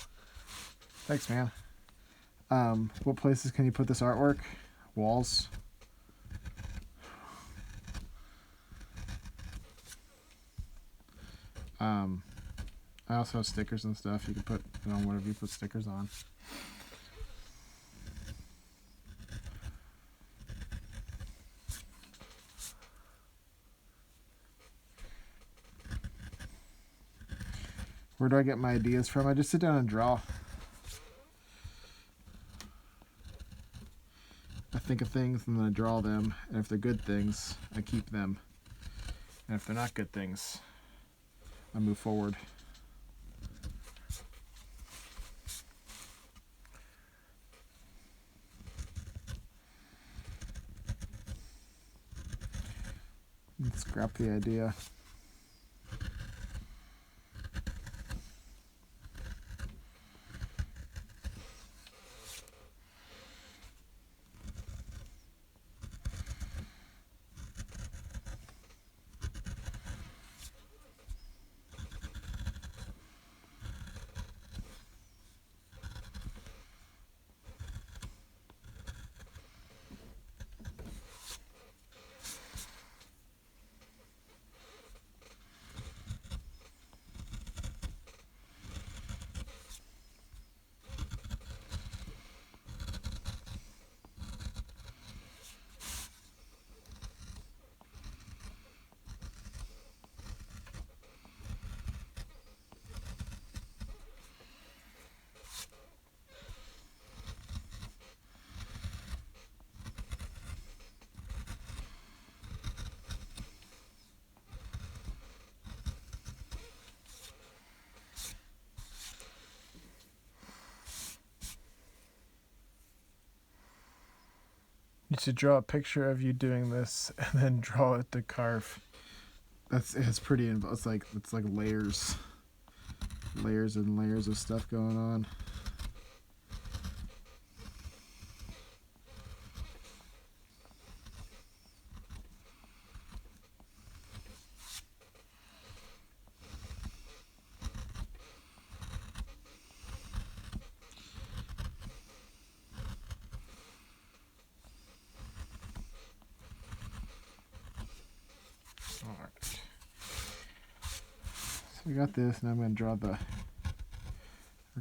Thanks, man. What places can you put this artwork? Walls. I also have stickers and stuff. You can put it on whatever you put stickers on. Where do I get my ideas from? I just sit down and draw. I think of things and then I draw them, and if they're good things, I keep them. And if they're not good things, I move forward. Let's scrap the idea. to draw a picture of you doing this and then draw it to carve. It's pretty involved. It's like layers and layers of stuff going on. All right. So we got this, and I'm going to draw or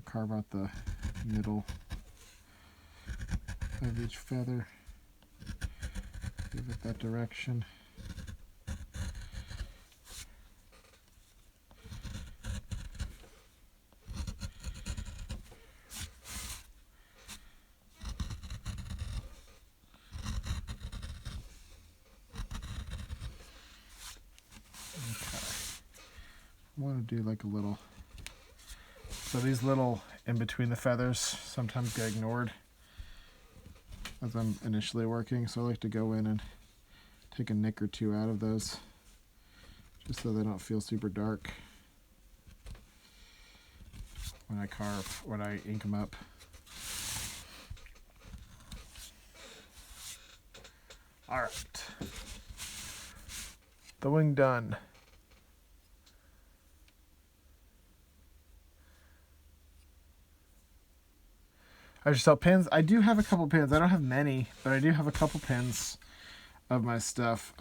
carve out the middle of each feather. Give it that direction. I want to do like a little, so these little in between the feathers sometimes get ignored as I'm initially working, so I like to go in and take a nick or two out of those just so they don't feel super dark when I ink them up. All right, the wing done. I just sell pins. I do have a couple pins. I don't have many, but I do have a couple pins of my stuff.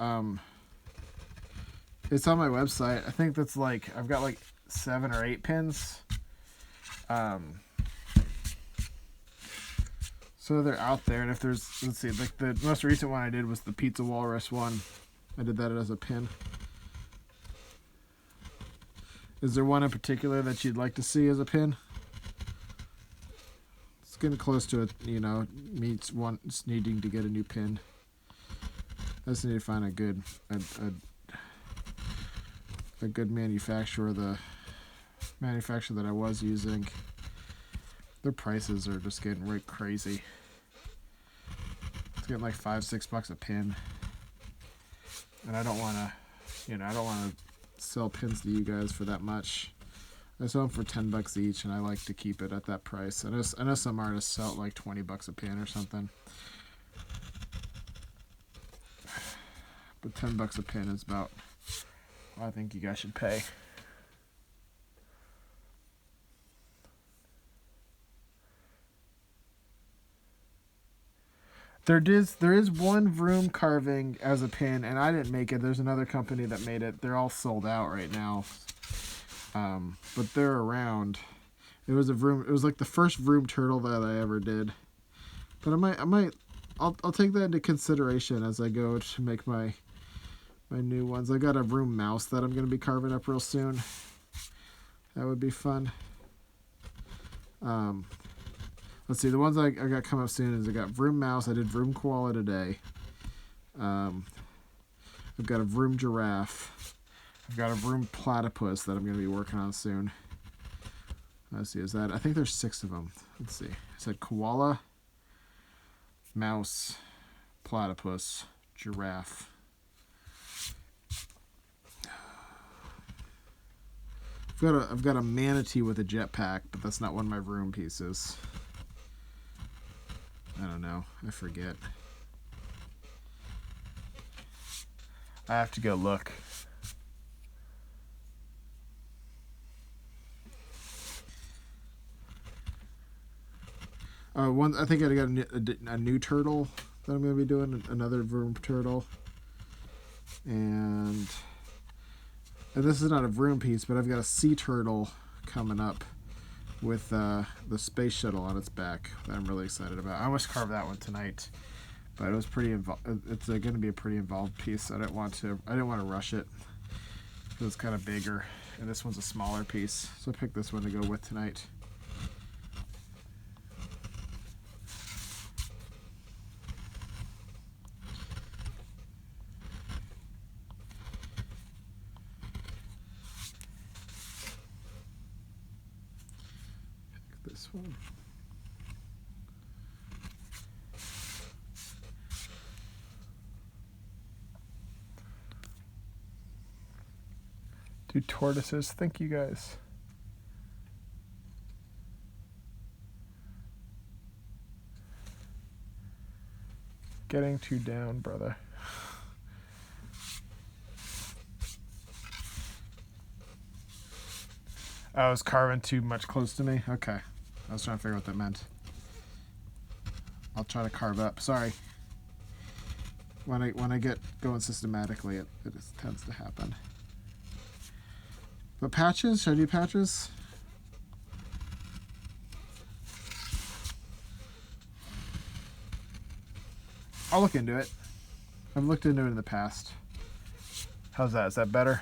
It's on my website. I think that's like, I've got like 7 or 8 pins. So they're out there, and if there's, let's see, like the most recent one I did was the Pizza Walrus one. I did that as a pin. Is there one in particular that you'd like to see as a pin? Getting close to it, you know, meets one needing to get a new pin. I just need to find a good manufacturer. The manufacturer that I was using, their prices are just getting right crazy. It's getting like $5-6 a pin, and I don't want to, I don't want to sell pins to you guys for that much. I sell them for $10 each, and I like to keep it at that price. I know some artists sell it like $20 a pin or something, but $10 a pin is about what I think you guys should pay. There is one vroom carving as a pin, and I didn't make it. There's another company that made it. They're all sold out right now. But they're around. It was like the first vroom turtle that I ever did. But I'll take that into consideration as I go to make my new ones. I got a vroom mouse that I'm going to be carving up real soon. That would be fun. Let's see, the ones I got come up soon is I got vroom mouse. I did vroom koala today. I've got a vroom giraffe. I've got a vroom platypus that I'm going to be working on soon. Let's see, I think there's 6 of them. Let's see. It said koala, mouse, platypus, giraffe. I've got a manatee with a jetpack, but that's not one of my vroom pieces. I don't know. I forget. I have to go look. I think I got a new turtle that I'm going to be doing, another vroom turtle. And this is not a vroom piece, but I've got a sea turtle coming up with the space shuttle on its back that I'm really excited about. I almost carved that one tonight, but it was pretty involved. It's going to be a pretty involved piece. I didn't want to rush it because it's kind of bigger, and this one's a smaller piece, so I picked this one to go with tonight. This one. Do tortoises. Thank you guys. Getting too down, brother. I was carving too much close to me. Okay. I was trying to figure out what that meant. I'll try to carve up. Sorry. When I get going systematically, it tends to happen. But patches? Should I do patches? I'll look into it. I've looked into it in the past. How's that? Is that better?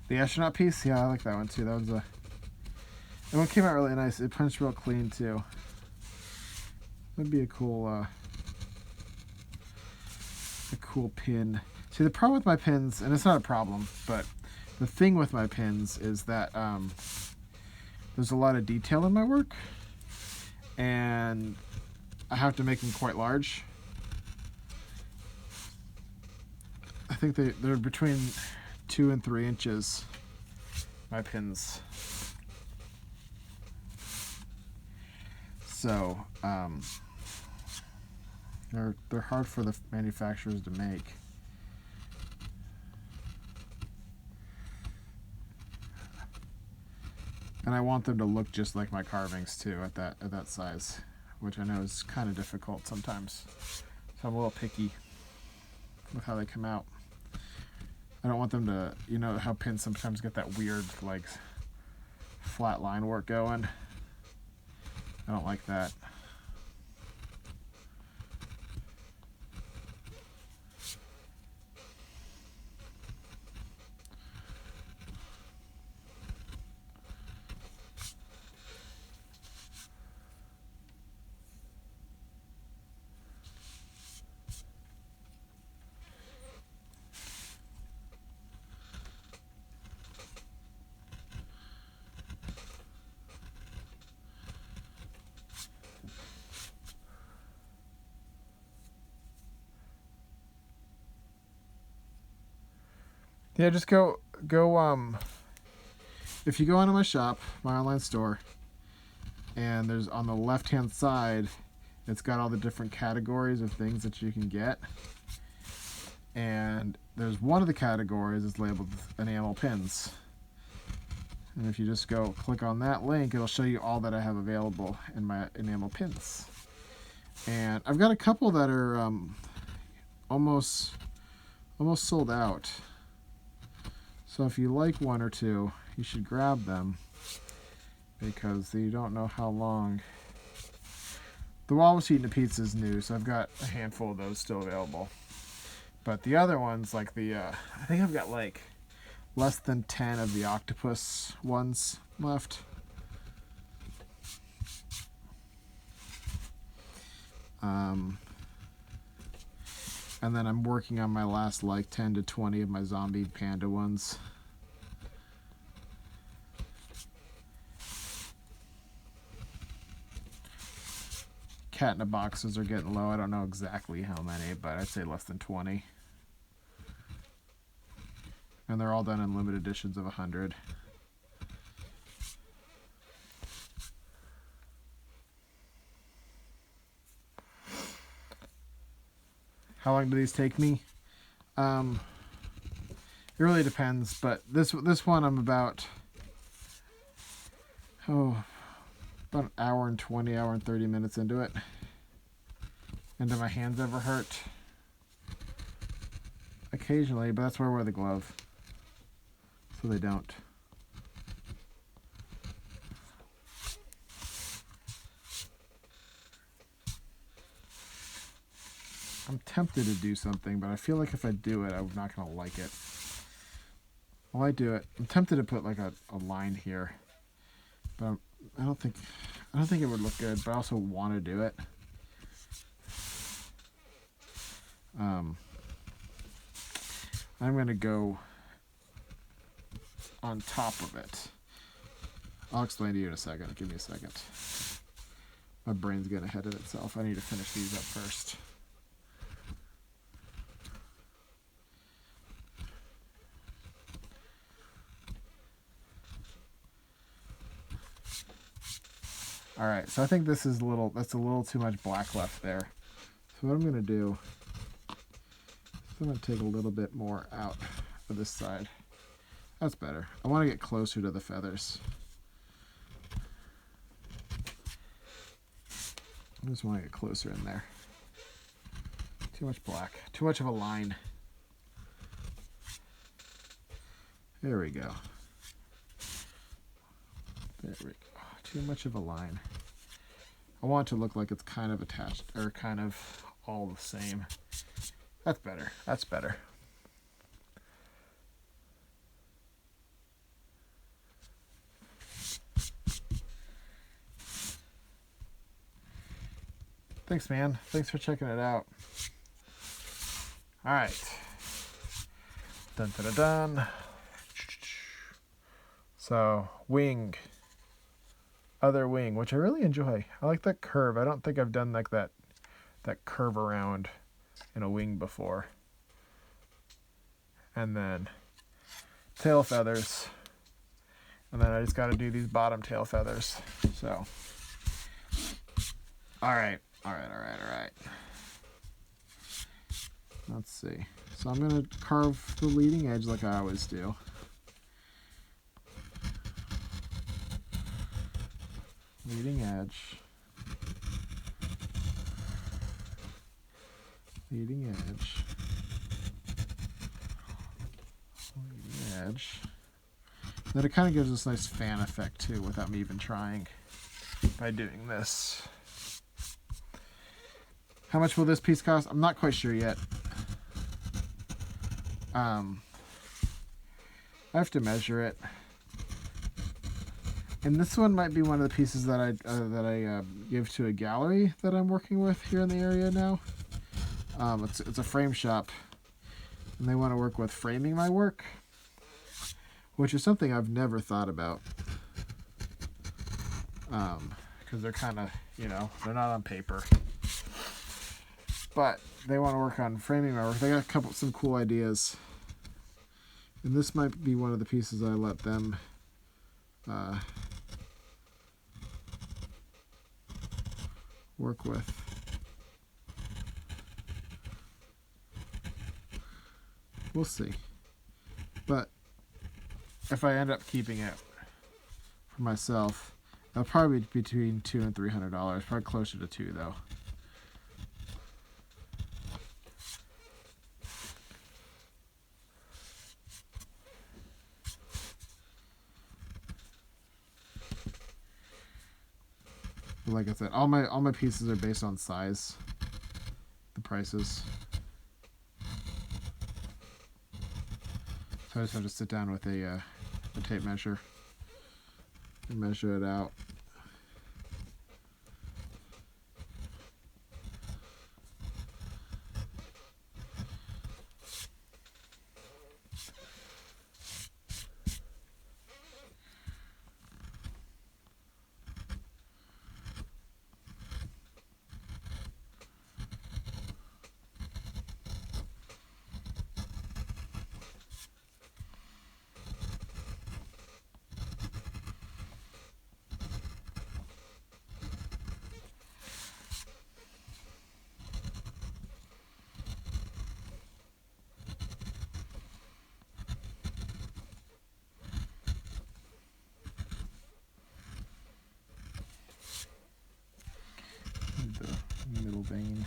The astronaut piece? Yeah, I like that one too. That one came out really nice. It punched real clean too. That'd be a cool pin. See, the problem with my pins, and it's not a problem, but the thing with my pins is that there's a lot of detail in my work, and I have to make them quite large. I think they're between 2 and 3 inches, my pins. So they're hard for the manufacturers to make. And I want them to look just like my carvings too at that size, which I know is kind of difficult sometimes. So I'm a little picky with how they come out. I don't want them to, you know how pins sometimes get that weird like flat line work going. I don't like that. Yeah, just go if you go onto my shop, my online store, and there's on the left-hand side, it's got all the different categories of things that you can get. And there's one of the categories is labeled enamel pins. And if you just go click on that link, it'll show you all that I have available in my enamel pins. And I've got a couple that are almost sold out. So if you like one or two, you should grab them, because you don't know how long. The Walrus Eating a Pizza is new, so I've got a handful of those still available. But the other ones, like I think I've got like less than 10 of the octopus ones left. And then I'm working on my last like 10 to 20 of my zombie panda ones. Cat in the boxes are getting low. I don't know exactly how many, but I'd say less than 20. And they're all done in limited editions of 100. How long do these take me? It really depends, but this one I'm about an hour and 20, hour and 30 minutes into it. And do my hands ever hurt? Occasionally, but that's why I wear the glove, so they don't. I'm tempted to do something, but I feel like if I do it, I'm not going to like it. Well, I do it. I'm tempted to put like a line here, but I don't think it would look good, but I also want to do it. I'm going to go on top of it. I'll explain to you in a second. Give me a second. My brain's getting ahead of itself. I need to finish these up first. All right, so I think this is that's a little too much black left there. So what I'm gonna do is I'm gonna take a little bit more out of this side. That's better. I want to get closer to the feathers. I just want to get closer in there. Too much black. Too much of a line. There we go. There we go. Too much of a line. I want it to look like it's kind of attached, or kind of all the same. That's better. That's better. Thanks, man. Thanks for checking it out. All right. Dun dun dun dun. So, wing. Other wing, which I really enjoy. I like that curve. I don't think I've done like that curve around in a wing before. And then tail feathers. And then I just got to do these bottom tail feathers. So, all right. Let's see. So I'm going to carve the leading edge like I always do. Leading edge. Leading edge. Leading edge. Then it kind of gives this nice fan effect too without me even trying by doing this. How much will this piece cost? I'm not quite sure yet. I have to measure it. And this one might be one of the pieces that I give to a gallery that I'm working with here in the area now. It's a frame shop, and they want to work with framing my work, which is something I've never thought about. Because they're kind of, they're not on paper. But they want to work on framing my work. They got some cool ideas. And this might be one of the pieces I let them work with. We'll see. But if I end up keeping it for myself, it'll probably be between $200 and $300. Probably closer to $200 though. Like I said, all my pieces are based on size. The prices. So I just have to sit down with a tape measure and measure it out. The middle vein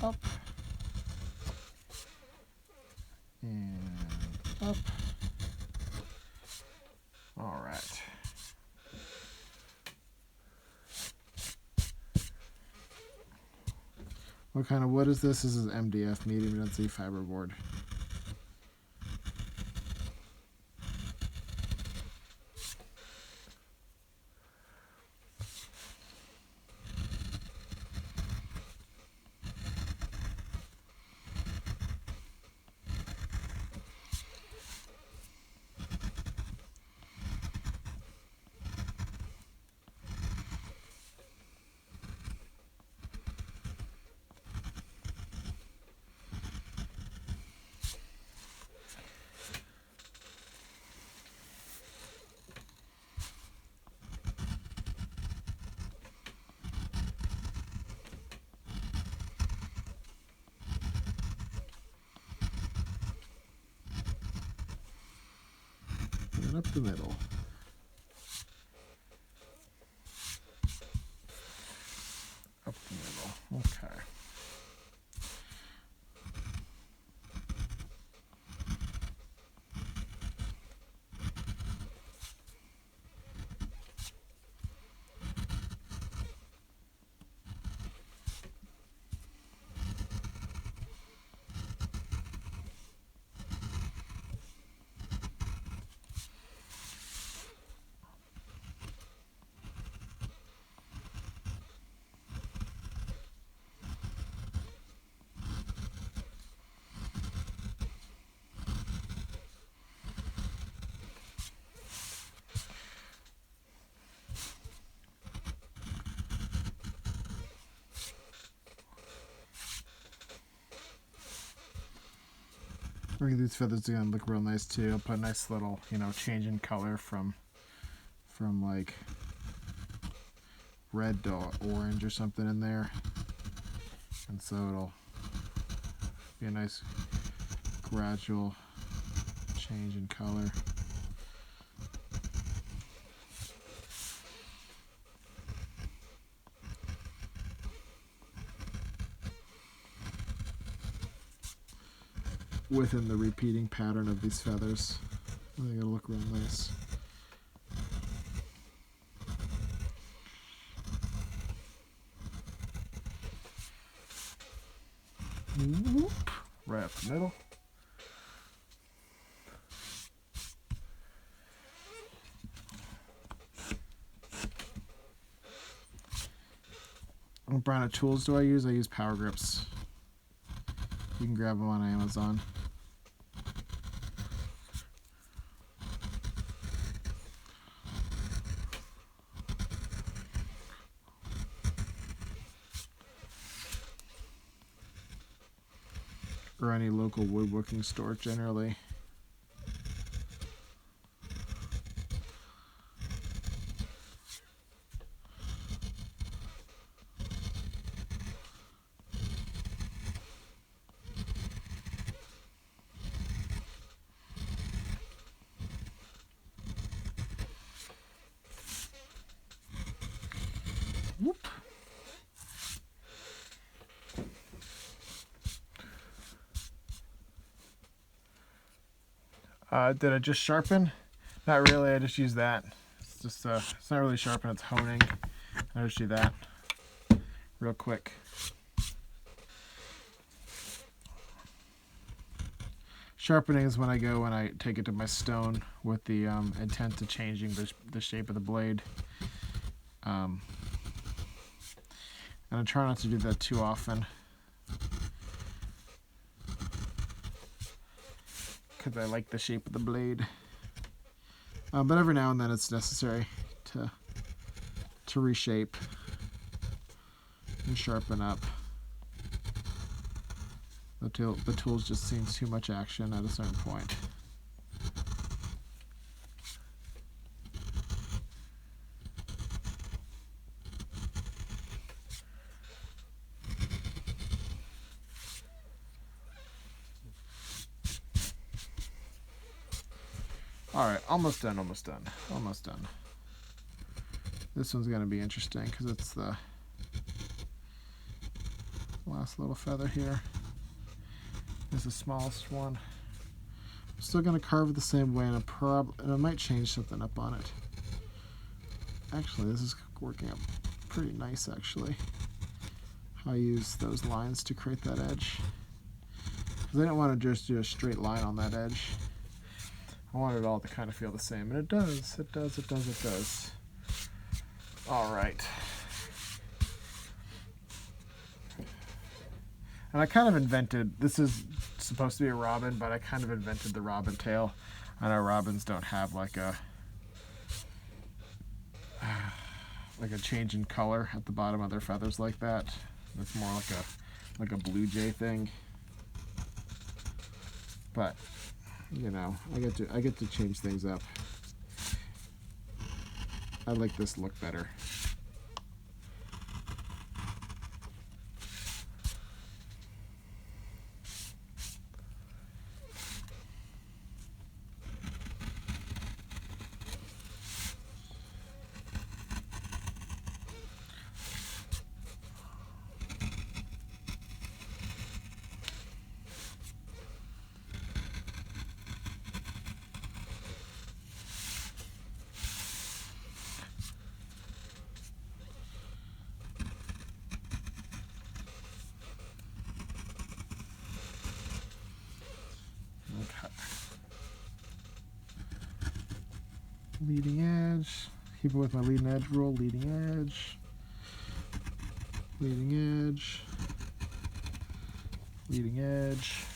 up and up. All right. What kind of wood is this? This is MDF, medium density fiberboard. up the middle. Up the middle. Okay. I think these feathers are gonna look real nice too. I'll put a nice little, change in color from like red to orange or something in there. And so it'll be a nice gradual change in color. Within the repeating pattern of these feathers. I think it'll look real nice. Whoop. Right up the middle. What brand of tools do I use? I use Power Grips. You can grab them on Amazon. Or any local woodworking store generally. Whoop. Did I just sharpen? Not really, I just use that. It's just, it's not really sharpen, it's honing. I just do that real quick. Sharpening is when I take it to my stone with the intent to changing the shape of the blade. And I try not to do that too often, because I like the shape of the blade. But every now and then it's necessary to reshape and sharpen up. The tools just seem too much action at a certain point. Alright, almost done. This one's going to be interesting because it's the last little feather here. It's the smallest one. I'm still going to carve it the same way, and I might change something up on it. Actually, this is working out pretty nice, actually. I use those lines to create that edge. Because I didn't want to just do a straight line on that edge. I want it all to kind of feel the same, and it does. It does. All right. And I kind of invented, this is supposed to be a robin, but I kind of invented the robin tail. I know robins don't have like a change in color at the bottom of their feathers like that. It's more like a blue jay thing. But I get to change things up. I like this look better. leading edge. Keep it with my leading edge rule. Leading edge. Leading edge. Leading edge.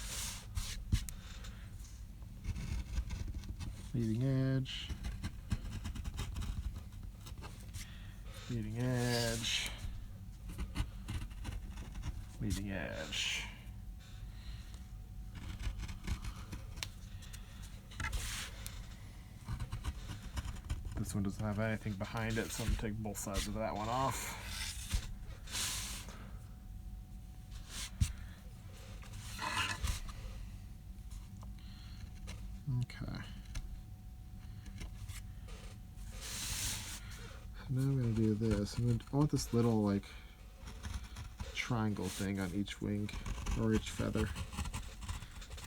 Leading edge. Leading edge. Leading edge. This one doesn't have anything behind it, so I'm going to take both sides of that one off. Okay. So now I'm going to do this. I want this little like triangle thing on each wing or each feather.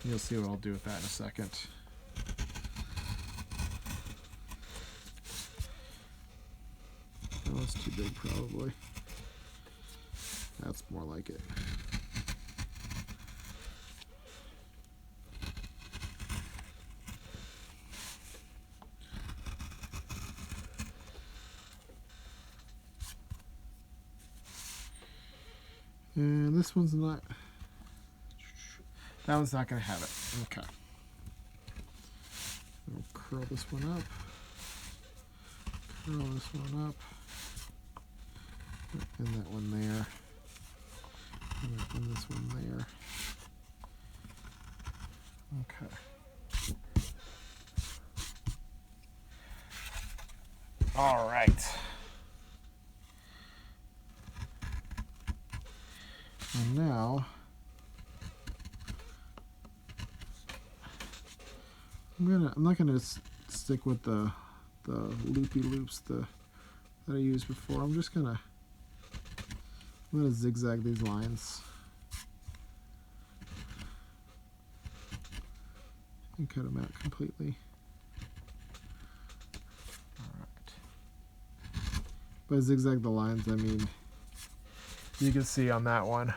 You'll see what I'll do with that in a second. Oh, it's too big probably. That's more like it. And this one's not, that one's not going to have it. Okay. I'll curl this one up. Curl this one up. And that one there. And this one there. Okay. All right. And now I'm not gonna stick with the loopy loops that I used before. I'm gonna zigzag these lines and cut them out completely. All right. By zigzag the lines, I mean you can see on that one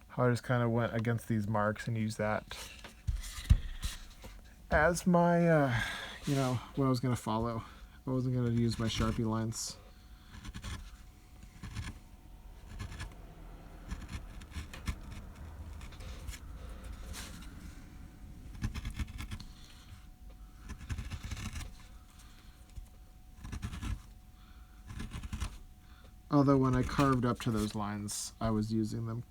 how I just kind of went against these marks and used that as my, you know, what I was going to follow. I wasn't going to use my Sharpie lines. Although when I carved up to those lines, I was using them.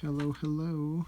Hello, hello.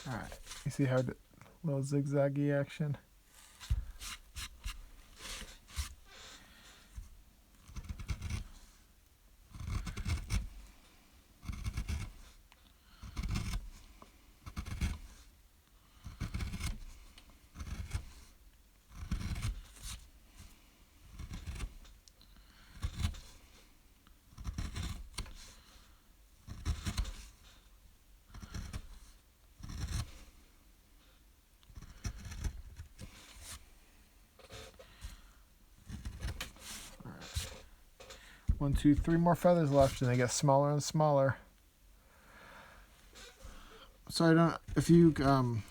All right, you see how the little zigzaggy action? One, two, three more feathers left, and they get smaller and smaller. So I don't. If you can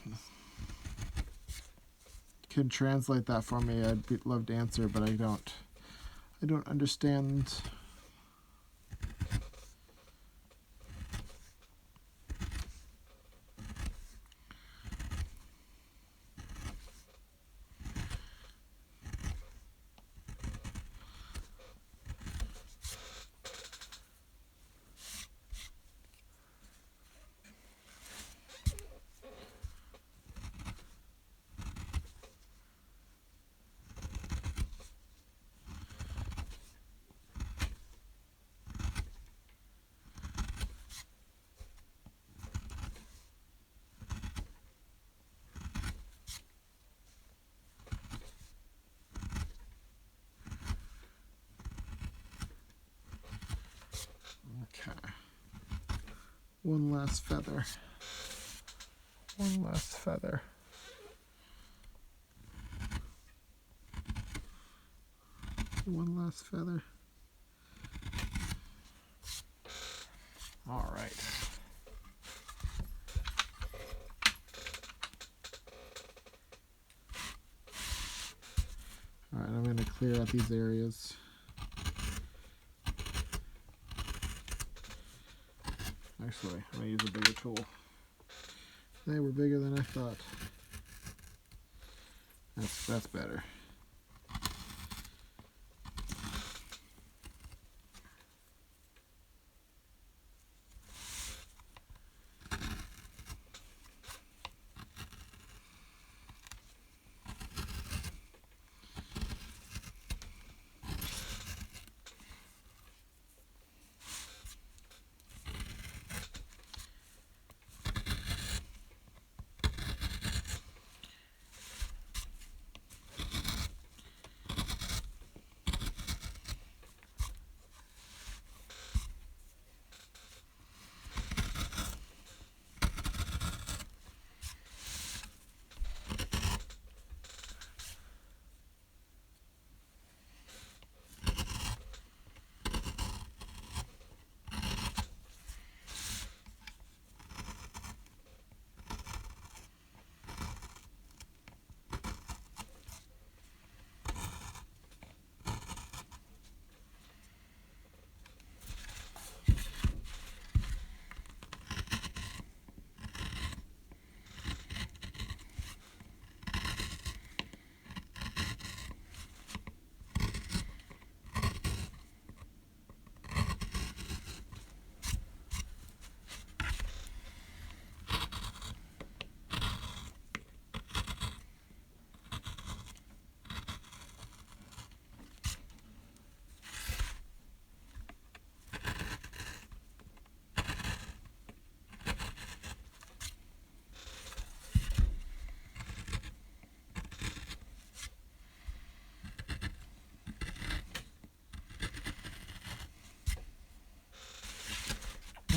translate that for me, love to answer, but I don't. I don't understand. Okay. One last feather. One last feather. One last feather. All right. All right, I'm going to clear out these areas. Actually, I'm going to use a bigger tool. They were bigger than I thought. That's better.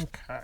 Okay.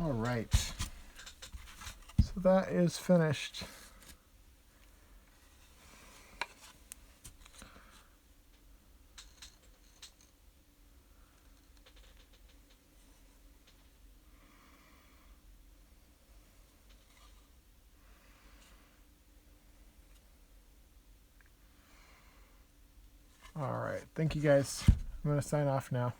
All right. So that is finished. All right. Thank you guys. I'm going to sign off now.